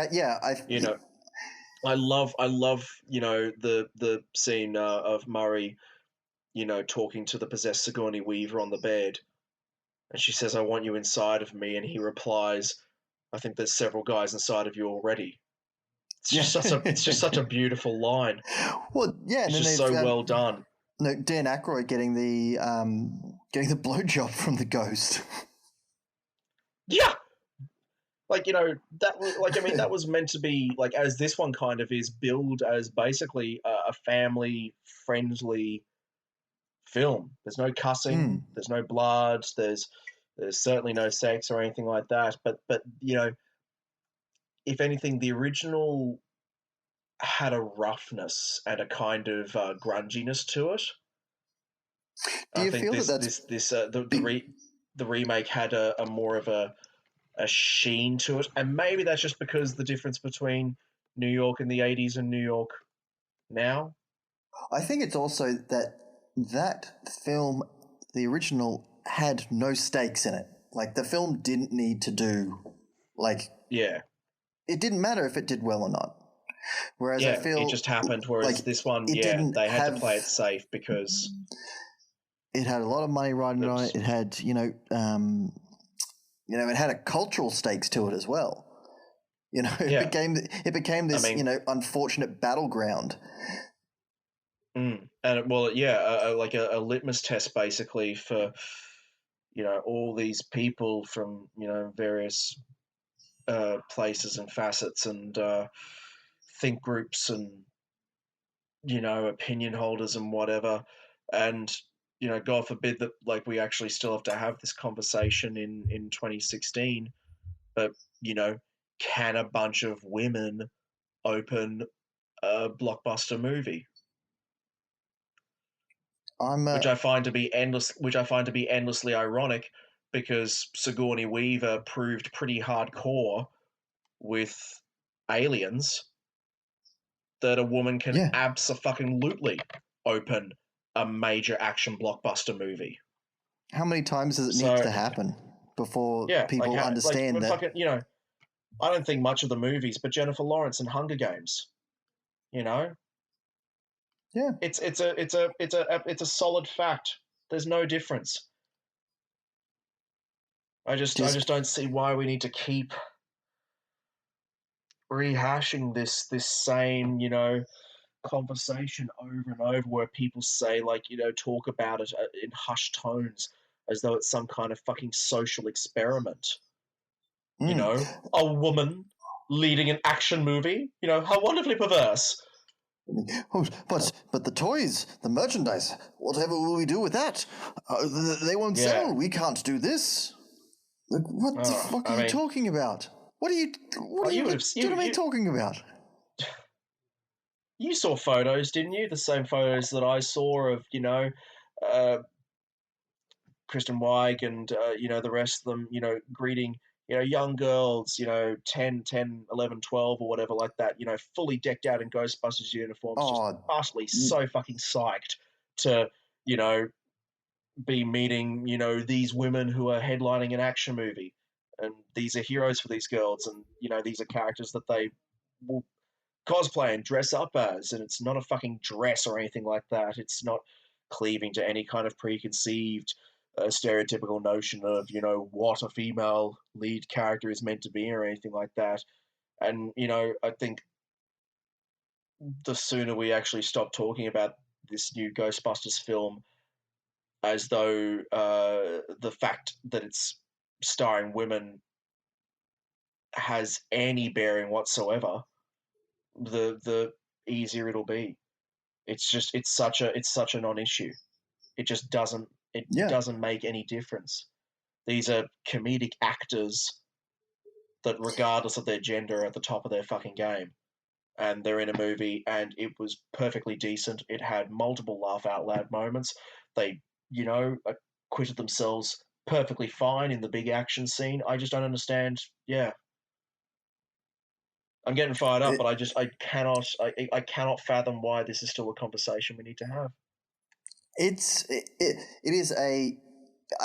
B: You know, I love the scene of Murray, talking to the possessed Sigourney Weaver on the bed, and she says, "I want you inside of me," and he replies, "I think there's several guys inside of you already."
A: yeah.
B: It's just such a beautiful line.
A: Well, yeah, and
B: It's
A: then
B: just
A: they've
B: so well done.
A: Dan Aykroyd getting the blowjob from the ghost.
B: Yeah, that was like, I mean, that was meant to be like, as this one kind of is, billed as basically a family friendly film. There's no cussing,
A: Mm.
B: there's no blood, there's certainly no sex or anything like that. But if anything, the original had a roughness and a kind of grunginess to it.
A: Do
B: I
A: you
B: think
A: feel that that's be-
B: the remake had a more of a sheen to it, and maybe that's just because the difference between New York in the '80s and New York now.
A: I think it's also that film, the original, had no stakes in it. Like the film didn't need to do like
B: Yeah,
A: it didn't matter if it did well or not. Whereas I
B: yeah, it
A: feel
B: just happened.
A: like
B: Whereas this one,
A: it
B: yeah,
A: didn't
B: they had to
A: have
B: play it safe because
A: it had a lot of money riding
B: it
A: on it.
B: was,
A: It had it had a cultural stakes to it as well.
B: yeah.
A: It became
B: I
A: this
B: mean,
A: unfortunate battleground.
B: and well, yeah, like a litmus test basically for all these people from various places and facets and think groups and opinion holders and whatever, and God forbid that like we actually still have to have this conversation in 2016, but can a bunch of women open a blockbuster movie? Which I find to be endlessly ironic, because Sigourney Weaver proved pretty hardcore with Aliens that a woman can abso-fucking-lutely open a major action blockbuster movie.
A: How many times does it need to happen before people understand that?
B: Fucking, I don't think much of the movies, but Jennifer Lawrence in Hunger Games,
A: Yeah,
B: it's a solid fact. There's no difference. I just don't see why we need to keep rehashing this same conversation over and over, where people say talk about it in hushed tones as though it's some kind of fucking social experiment. A woman leading an action movie. How wonderfully perverse.
A: Oh, but the toys, the merchandise, whatever will we do with that? They won't sell. We can't do this. Like, what the fuck are you talking about? What are you talking about?
B: You saw photos, didn't you? The same photos that I saw of, Kristen Wiig and, the rest of them, greeting, young girls, 10, 11, 12 or whatever like that, fully decked out in Ghostbusters uniforms, just partially so fucking psyched to, be meeting, these women who are headlining an action movie. And these are heroes for these girls, and, these are characters that they will cosplay and dress up as, and it's not a fucking dress or anything like that. It's not cleaving to any kind of preconceived stereotypical notion of what a female lead character is meant to be or anything like that. And I think the sooner we actually stop talking about this new Ghostbusters film as though the fact that it's starring women has any bearing whatsoever, the easier it'll be. It's such a non-issue. It just doesn't make any difference. These are comedic actors that, regardless of their gender, are at the top of their fucking game. And they're in a movie, and it was perfectly decent. It had multiple laugh out loud moments. They, acquitted themselves perfectly fine in the big action scene. I just don't understand. Yeah. I'm getting fired up, but I cannot fathom why this is still a conversation we need to have.
A: It is I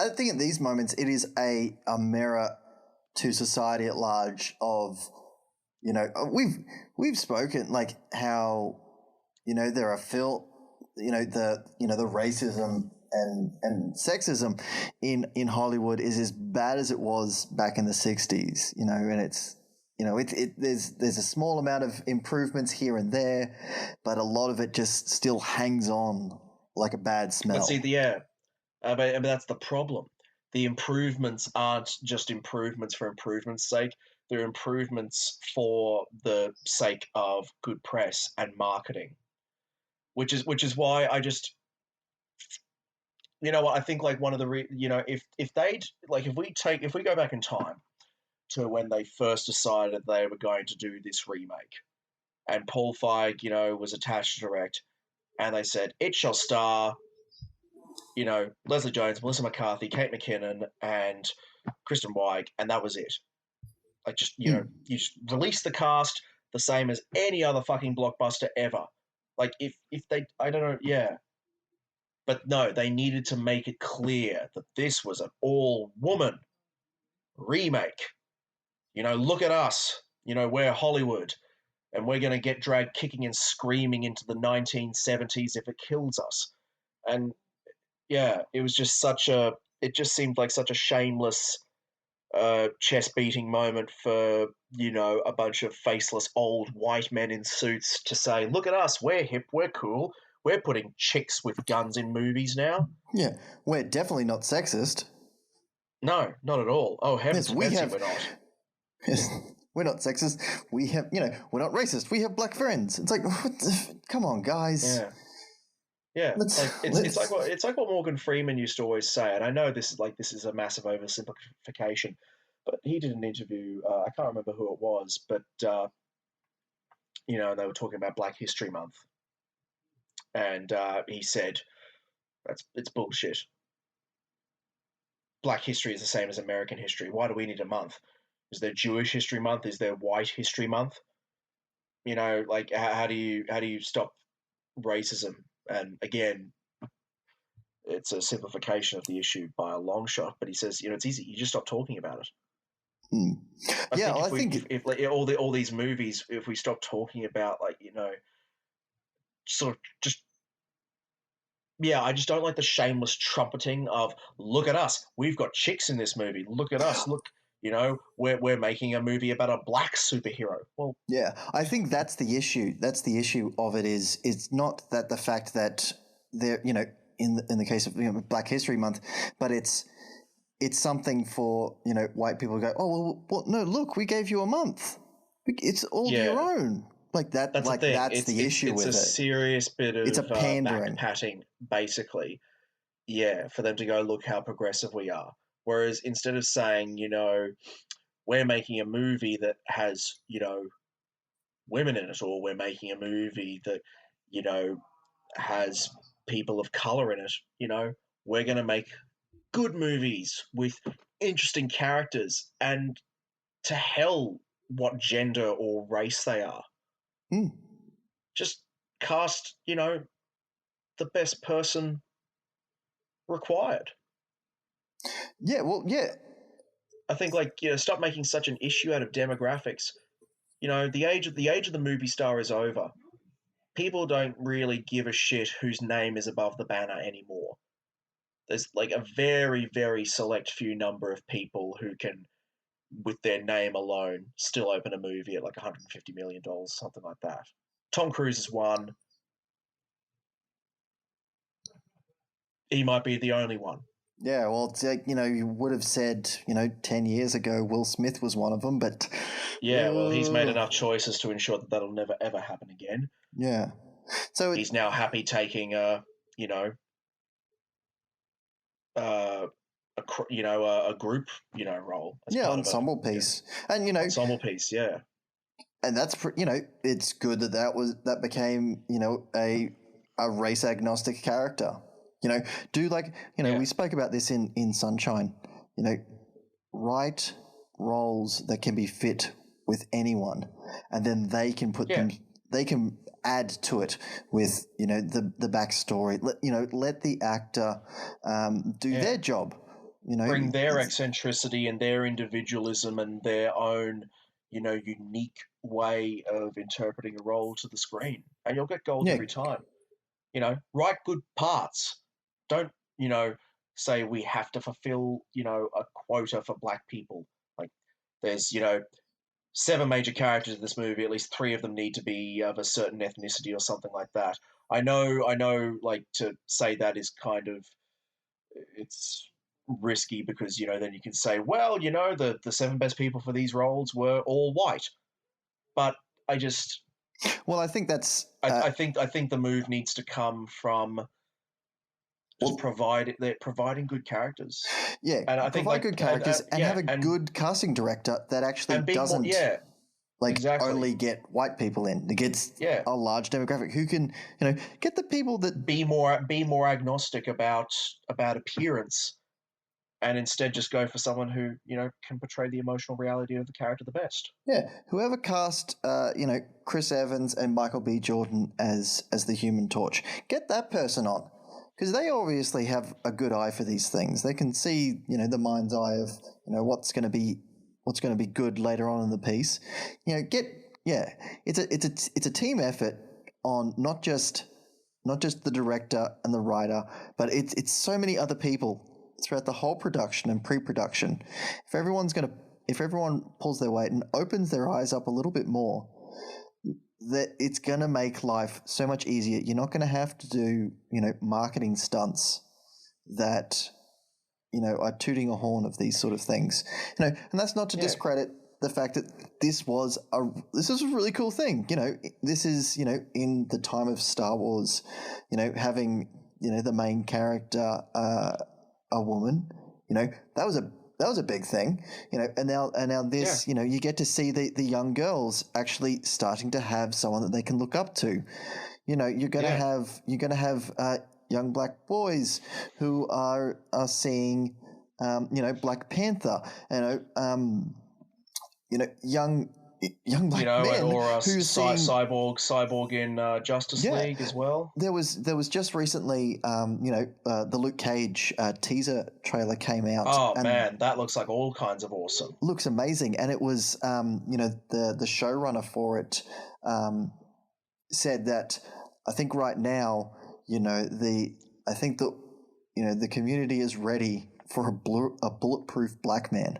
A: think at these moments it is a mirror to society at large of, we've spoken like how, there are the racism and sexism in Hollywood is as bad as it was back in the 60s, and it's, there's a small amount of improvements here and there, but a lot of it just still hangs on like a bad smell.
B: But see, but that's the problem. The improvements aren't just improvements for improvement's sake. They're improvements for the sake of good press and marketing, which is why I just, I think like one of the if we go back in time to when they first decided they were going to do this remake, and Paul Feig, was attached to direct, and they said it shall star, Leslie Jones, Melissa McCarthy, Kate McKinnon, and Kristen Wiig, and that was it. Like, just you just release the cast the same as any other fucking blockbuster ever. Like, if they, I don't know, yeah. But no, they needed to make it clear that this was an all-woman remake. Look at us. We're Hollywood, and we're going to get dragged kicking and screaming into the 1970s if it kills us. And yeah, it was just it just seemed like such a shameless chest-beating moment for, a bunch of faceless old white men in suits to say, look at us, we're hip, we're cool, we're putting chicks with guns in movies now.
A: Yeah, we're definitely not sexist.
B: No, not at all. Oh, heavens, we're not.
A: Yes, we're not sexist. We have, we're not racist. We have black friends. It's like, come on, guys.
B: Yeah. Yeah,
A: Let's,
B: like it's like what Morgan Freeman used to always say, and I know this is a massive oversimplification, but he did an interview. I can't remember who it was, but they were talking about Black History Month, and he said it's bullshit. Black history is the same as American history. Why do we need a month? Is there Jewish History Month? Is there White History Month? Like how do you stop racism? And again, it's a simplification of the issue by a long shot. But he says, it's easy. You just stop talking about it.
A: Hmm.
B: I
A: Yeah,
B: think
A: well,
B: if
A: I think
B: if like all these movies, if we stop talking about sort of just I just don't like the shameless trumpeting of look at us, we've got chicks in this movie. Look at us, look, we're making a movie about a black superhero. Well,
A: yeah, I think that's the issue. That's the issue of it is it's not that the fact that they're in the case of Black History Month, but it's something for white people to go, oh well, no, look, we gave you a month, it's all your
B: yeah,
A: own, like that,
B: that's the
A: like
B: thing.
A: that's the issue
B: It's a
A: with it.
B: serious bit
A: It's a
B: of back
A: pandering.
B: patting, basically. Yeah, for them to go look how progressive we are. Whereas instead of saying, we're making a movie that has, women in it, or we're making a movie that, has people of color in it, we're going to make good movies with interesting characters, and to hell what gender or race they are.
A: Hmm.
B: Just cast, the best person required.
A: Yeah, well, yeah.
B: I think stop making such an issue out of demographics. The age of the movie star is over. People don't really give a shit whose name is above the banner anymore. There's like a very, very select few number of people who can, with their name alone, still open a movie at like $150 million, something like that. Tom Cruise is one. He might be the only one.
A: Yeah, well, it's like, you would have said, 10 years ago, Will Smith was one of them, but
B: Yeah, well, he's made enough choices to ensure that that'll never ever happen again.
A: yeah. So
B: he's now happy taking a group role as part
A: ensemble
B: of
A: piece, and
B: ensemble piece, yeah.
A: And that's it's good that became a race agnostic character. Do we spoke about this in Sunshine. Write roles that can be fit with anyone, and then they can put them. They can add to it with the backstory. Let the actor do their job.
B: Bring their eccentricity and their individualism and their own unique way of interpreting a role to the screen, and you'll get gold every time. Write good parts. Don't say we have to fulfill a quota for black people. Like there's 7 major characters in this movie. At least 3 of them need to be of a certain ethnicity or something like that. I know. Like to say that is kind of it's risky because then you can say, well, the 7 best people for these roles were all white, but I
A: think that's
B: I think the move needs to come from just providing good characters.
A: Yeah,
B: and I think
A: good characters and have a good casting director that actually doesn't only get white people in. It gets a large demographic who can get the people that
B: be more agnostic about appearance, and instead just go for someone who can portray the emotional reality of the character the best.
A: Yeah, whoever cast Chris Evans and Michael B. Jordan as the Human Torch, get that person on, because they obviously have a good eye for these things. They can see the mind's eye of what's going to be good later on in the piece. It's a team effort on not just the director and the writer, but it's so many other people throughout the whole production and pre-production. If everyone pulls their weight and opens their eyes up a little bit more, that it's going to make life so much easier. You're not going to have to do, marketing stunts that, are tooting a horn of these sort of things. And that's not to discredit the fact that this is a really cool thing. This is in the time of Star Wars, having the main character a woman. That was a big thing. And now this you get to see the young girls actually starting to have someone that they can look up to. You're gonna have young black boys who are seeing Black Panther, young black men
B: or
A: who's seeing
B: cyborg in Justice League as well.
A: There was just recently, the Luke Cage teaser trailer came out.
B: Oh man, that looks like all kinds of awesome.
A: Looks amazing, and it was the showrunner for it said that I think right now the community is ready for a bulletproof black man.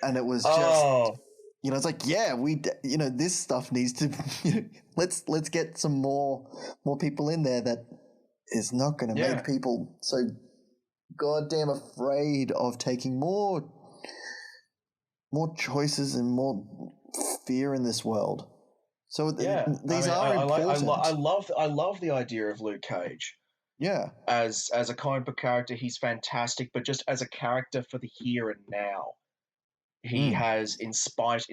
A: And it was just it's like, this stuff needs to let's get some more people in there that is not going to make people so goddamn afraid of taking more choices and more fear in this world. So these are important.
B: I love the idea of Luke Cage.
A: Yeah.
B: As a comic book character, he's fantastic, but just as a character for the here and now, he has, in spite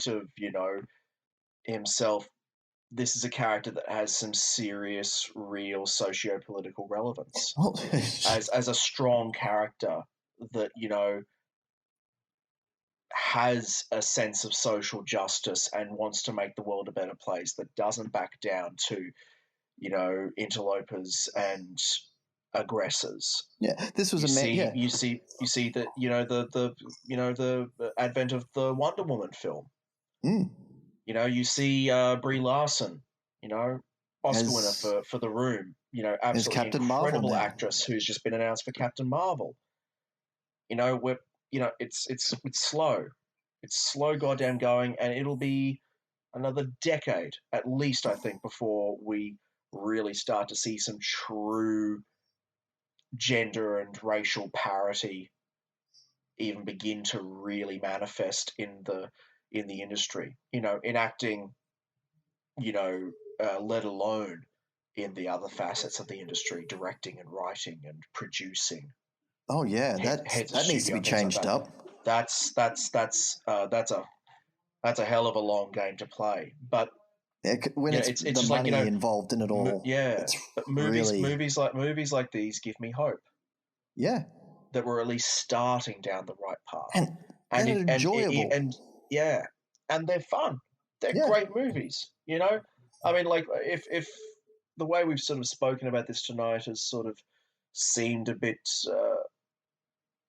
B: of himself, this is a character that has some serious, real socio-political relevance. as a strong character that has a sense of social justice and wants to make the world a better place, that doesn't back down to interlopers and aggressors.
A: Yeah, this was
B: you see that the advent of the Wonder Woman film. You see Brie Larson, Oscar winner for The Room. Absolutely incredible actress who's just been announced for Captain Marvel. It's slow. It's slow goddamn going, and it'll be another decade at least, I think, before we really start to see some true gender and racial parity even begin to really manifest in the industry. In acting, let alone in the other facets of the industry, directing and writing and producing.
A: Oh yeah, that needs to be changed up.
B: That's a hell of a long game to play, but
A: when it's the money involved in it all.
B: But movies like these give me hope.
A: Yeah,
B: that we're at least starting down the right path,
A: and enjoyable,
B: and they're fun. They're great movies. I mean, like if the way we've sort of spoken about this tonight has sort of seemed a bit,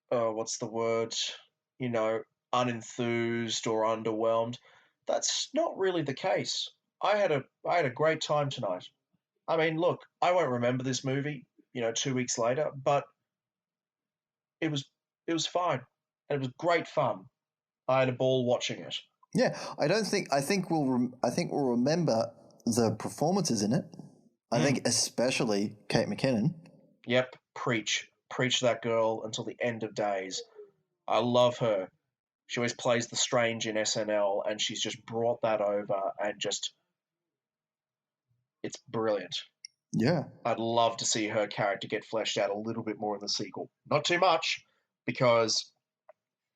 B: what's the word? Unenthused or underwhelmed. That's not really the case. I had a great time tonight. I mean, look, I won't remember this movie, 2 weeks later, but it was fine. And it was great fun. I had a ball watching it.
A: Yeah, I think we'll remember the performances in it. I think especially Kate McKinnon.
B: Yep, preach that girl until the end of days. I love her. She always plays the strange in SNL, and she's just brought that over, and it's brilliant.
A: Yeah.
B: I'd love to see her character get fleshed out a little bit more in the sequel. Not too much, because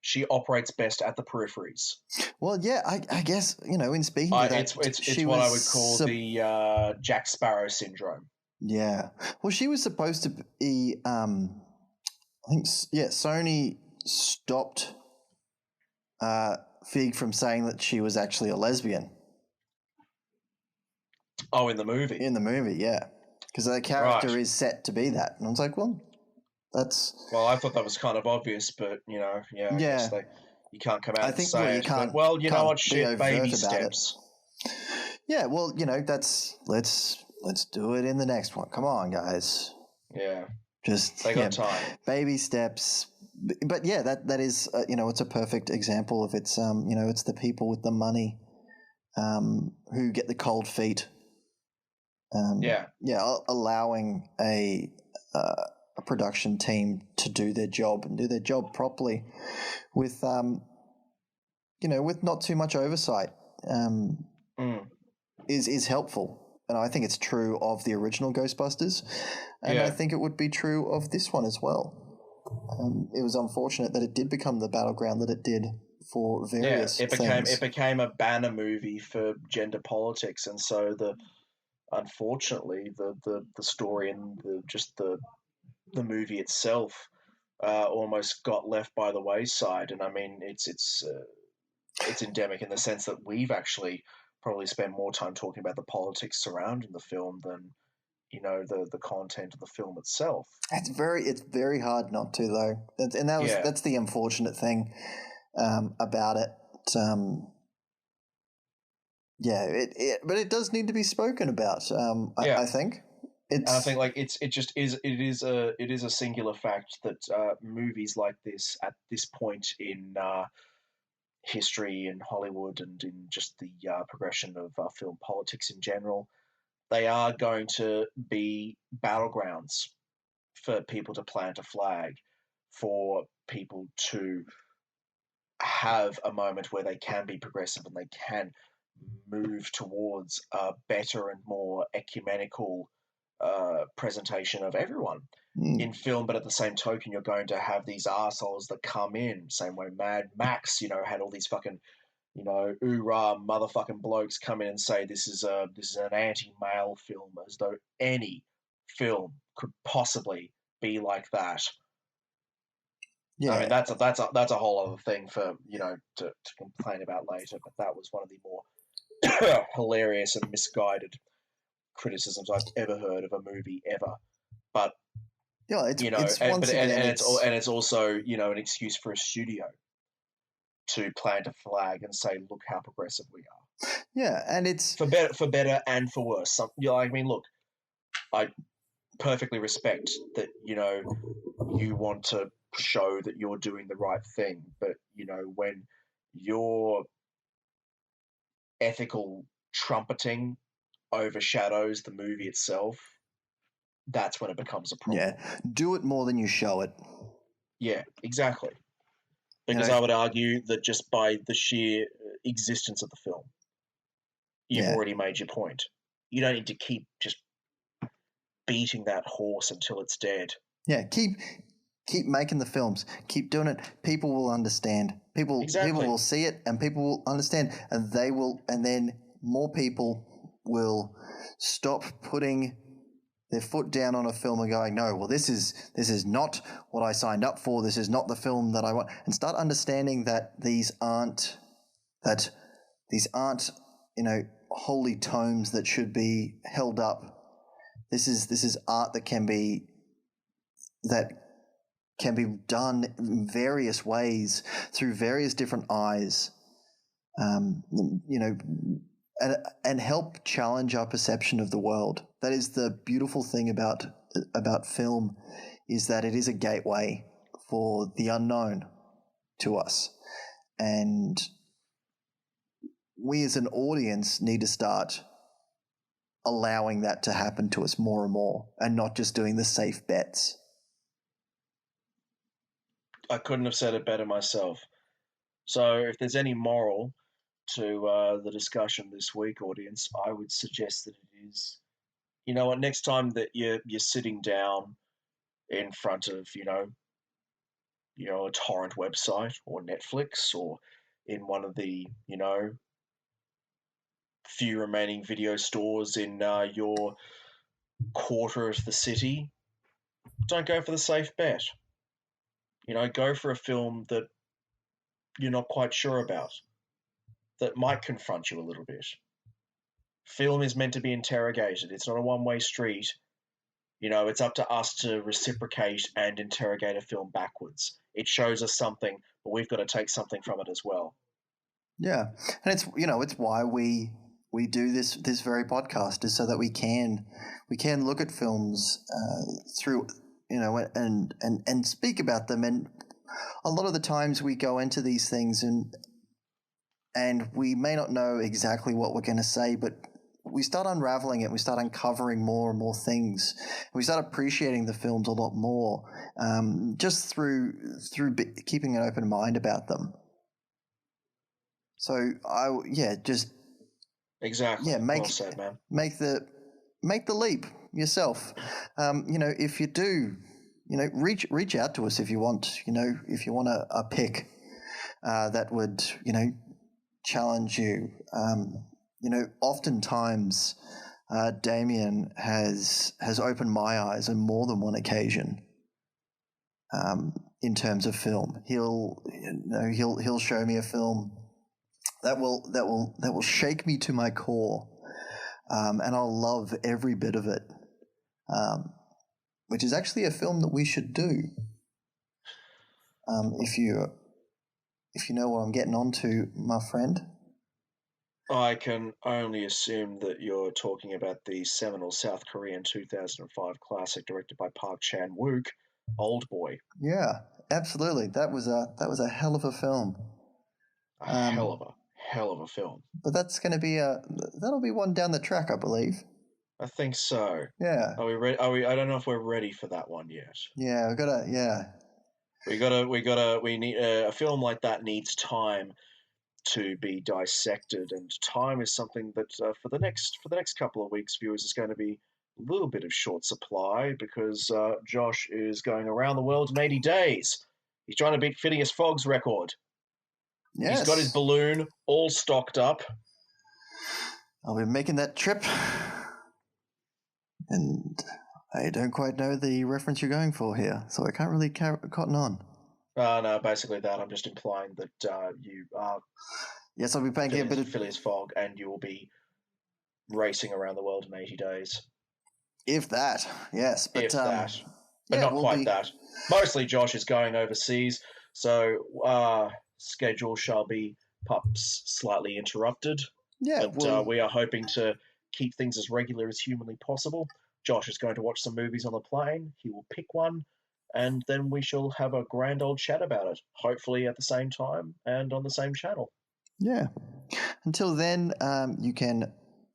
B: she operates best at the peripheries.
A: Well, yeah, I guess, in speaking to that...
B: It's what I would call the Jack Sparrow syndrome.
A: Yeah. Well, she was supposed to be... I think, Sony stopped Feig from saying that she was actually a lesbian.
B: Oh, in the movie?
A: In the movie, yeah. Because the character is set to be that. And I was like, well, that's...
B: Well, I thought that was kind of obvious, but, I guess you can't come out and say it.
A: Can't,
B: but, you know what, shit, baby steps.
A: Yeah, well, let's do it in the next one. Come on, guys.
B: Yeah.
A: They got time. Baby steps. But yeah, that is, it's a perfect example of it's the people with the money who get the cold feet. Allowing a a production team to do their job and do their job properly with, with not too much oversight is helpful. And I think it's true of the original Ghostbusters, and I think it would be true of this one as well. It was unfortunate that it did become the battleground that it did for various things.
B: It became a banner movie for gender politics, and so unfortunately the story and the movie itself almost got left by the wayside. And I mean, it's endemic in the sense that we've actually probably spent more time talking about the politics surrounding the film than the content of the film itself.
A: It's very hard not to, though, and that's the unfortunate thing about it. But it does need to be spoken about. I think.
B: I think it is a singular fact that movies like this at this point in history in Hollywood and in just the progression of film politics in general, they are going to be battlegrounds for people to plant a flag, for people to have a moment where they can be progressive and they can move towards a better and more ecumenical presentation of everyone in film. But at the same token, you're going to have these assholes that come in, same way Mad Max, had all these fucking, oorah motherfucking blokes come in and say this is an anti-male film, as though any film could possibly be like that. Yeah, I mean that's a whole other thing for to complain about later. But that was one of the more hilarious and misguided criticisms I've ever heard of a movie ever. But it's also an excuse for a studio to plant a flag and say, look how progressive we are.
A: Yeah, and it's
B: for better and for worse. I mean, look, I perfectly respect that you want to show that you're doing the right thing, but when your ethical trumpeting overshadows the movie itself, that's when it becomes a problem.
A: Yeah, do it more than you show it.
B: Yeah, exactly. Because I would argue that just by the sheer existence of the film, you've already made your point. You don't need to keep just beating that horse until it's dead.
A: Yeah, keep making the films. Keep doing it. People will understand. People will see it, and people will understand, and then more people will stop putting their foot down on a film and going, no, well, this is not what I signed up for. This is not the film that I want, and start understanding that these aren't holy tomes that should be held up. This is art that can be done in various ways through various different eyes, and help challenge our perception of the world. That is the beautiful thing about film, is that it is a gateway for the unknown to us. And we as an audience need to start allowing that to happen to us more and more, and not just doing the safe bets.
B: I couldn't have said it better myself. So if there's any moral to the discussion this week, audience, I would suggest that it is, next time that you're sitting down in front of, a torrent website or Netflix, or in one of the, few remaining video stores in your quarter of the city, don't go for the safe bet. Go for a film that you're not quite sure about, that might confront you a little bit. Film is meant to be interrogated. It's not a one-way street. It's up to us to reciprocate and interrogate a film backwards. It shows us something, but we've got to take something from it as well.
A: Yeah, and it's why we do this very podcast, is so that we can look at films through and speak about them. And a lot of the times we go into these things and we may not know exactly what we're going to say, but we start unraveling it. We start uncovering more and more things. And we start appreciating the films a lot more, just through keeping an open mind about them. So
B: exactly. Well said, man.
A: Make the leap yourself. If you do, reach out to us if you want. If you want a pick that would, challenge you. Oftentimes, Damien has opened my eyes on more than one occasion. In terms of film, he'll show me a film that will shake me to my core, and I'll love every bit of it. Which is actually a film that we should do. If you know what I'm getting onto, my friend.
B: I can only assume that you're talking about the seminal South Korean 2005 classic directed by Park Chan-wook, Old Boy.
A: Yeah, absolutely. That was a hell of a film.
B: A hell of a film.
A: But that's going to be that'll be one down the track, I believe.
B: I think so.
A: Yeah.
B: Are we ready? I don't know if we're ready for that one yet.
A: Yeah,
B: We need a film like that needs time to be dissected, and time is something that for the next couple of weeks, viewers, is going to be a little bit of short supply because Josh is going around the world in 80 days. He's trying to beat Phineas Fogg's record.
A: Yes.
B: He's got his balloon all stocked up.
A: I'll be making that trip, and I don't quite know the reference you're going for here, so I can't really cotton on.
B: No, basically that. I'm just implying that you are.
A: Yes, I'll be paying a bit of
B: Phileas Fogg, and you will be racing around the world in 80 days.
A: If that, yes, but
B: not quite that. Mostly, Josh is going overseas, so schedule shall be perhaps slightly interrupted.
A: Yeah,
B: but we are hoping to keep things as regular as humanly possible. Josh is going to watch some movies on the plane. He will pick one, and then we shall have a grand old chat about it, hopefully at the same time and on the same channel.
A: Yeah. Until then, you can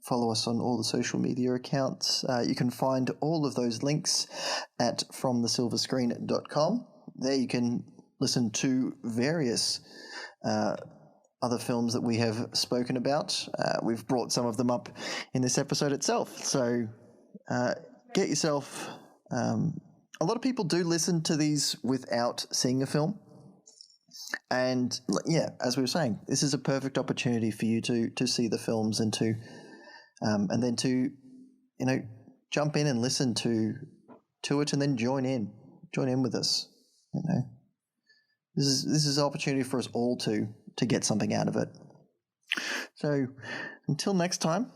A: follow us on all the social media accounts. You can find all of those links at fromthesilverscreen.com. There you can listen to various other films that we have spoken about. We've brought some of them up in this episode itself. So get yourself... a lot of people do listen to these without seeing a film. And yeah, as we were saying, this is a perfect opportunity for you to see the films and to and then to jump in and listen to it and then join in with us. This is an opportunity for us all to get something out of it. So until next time.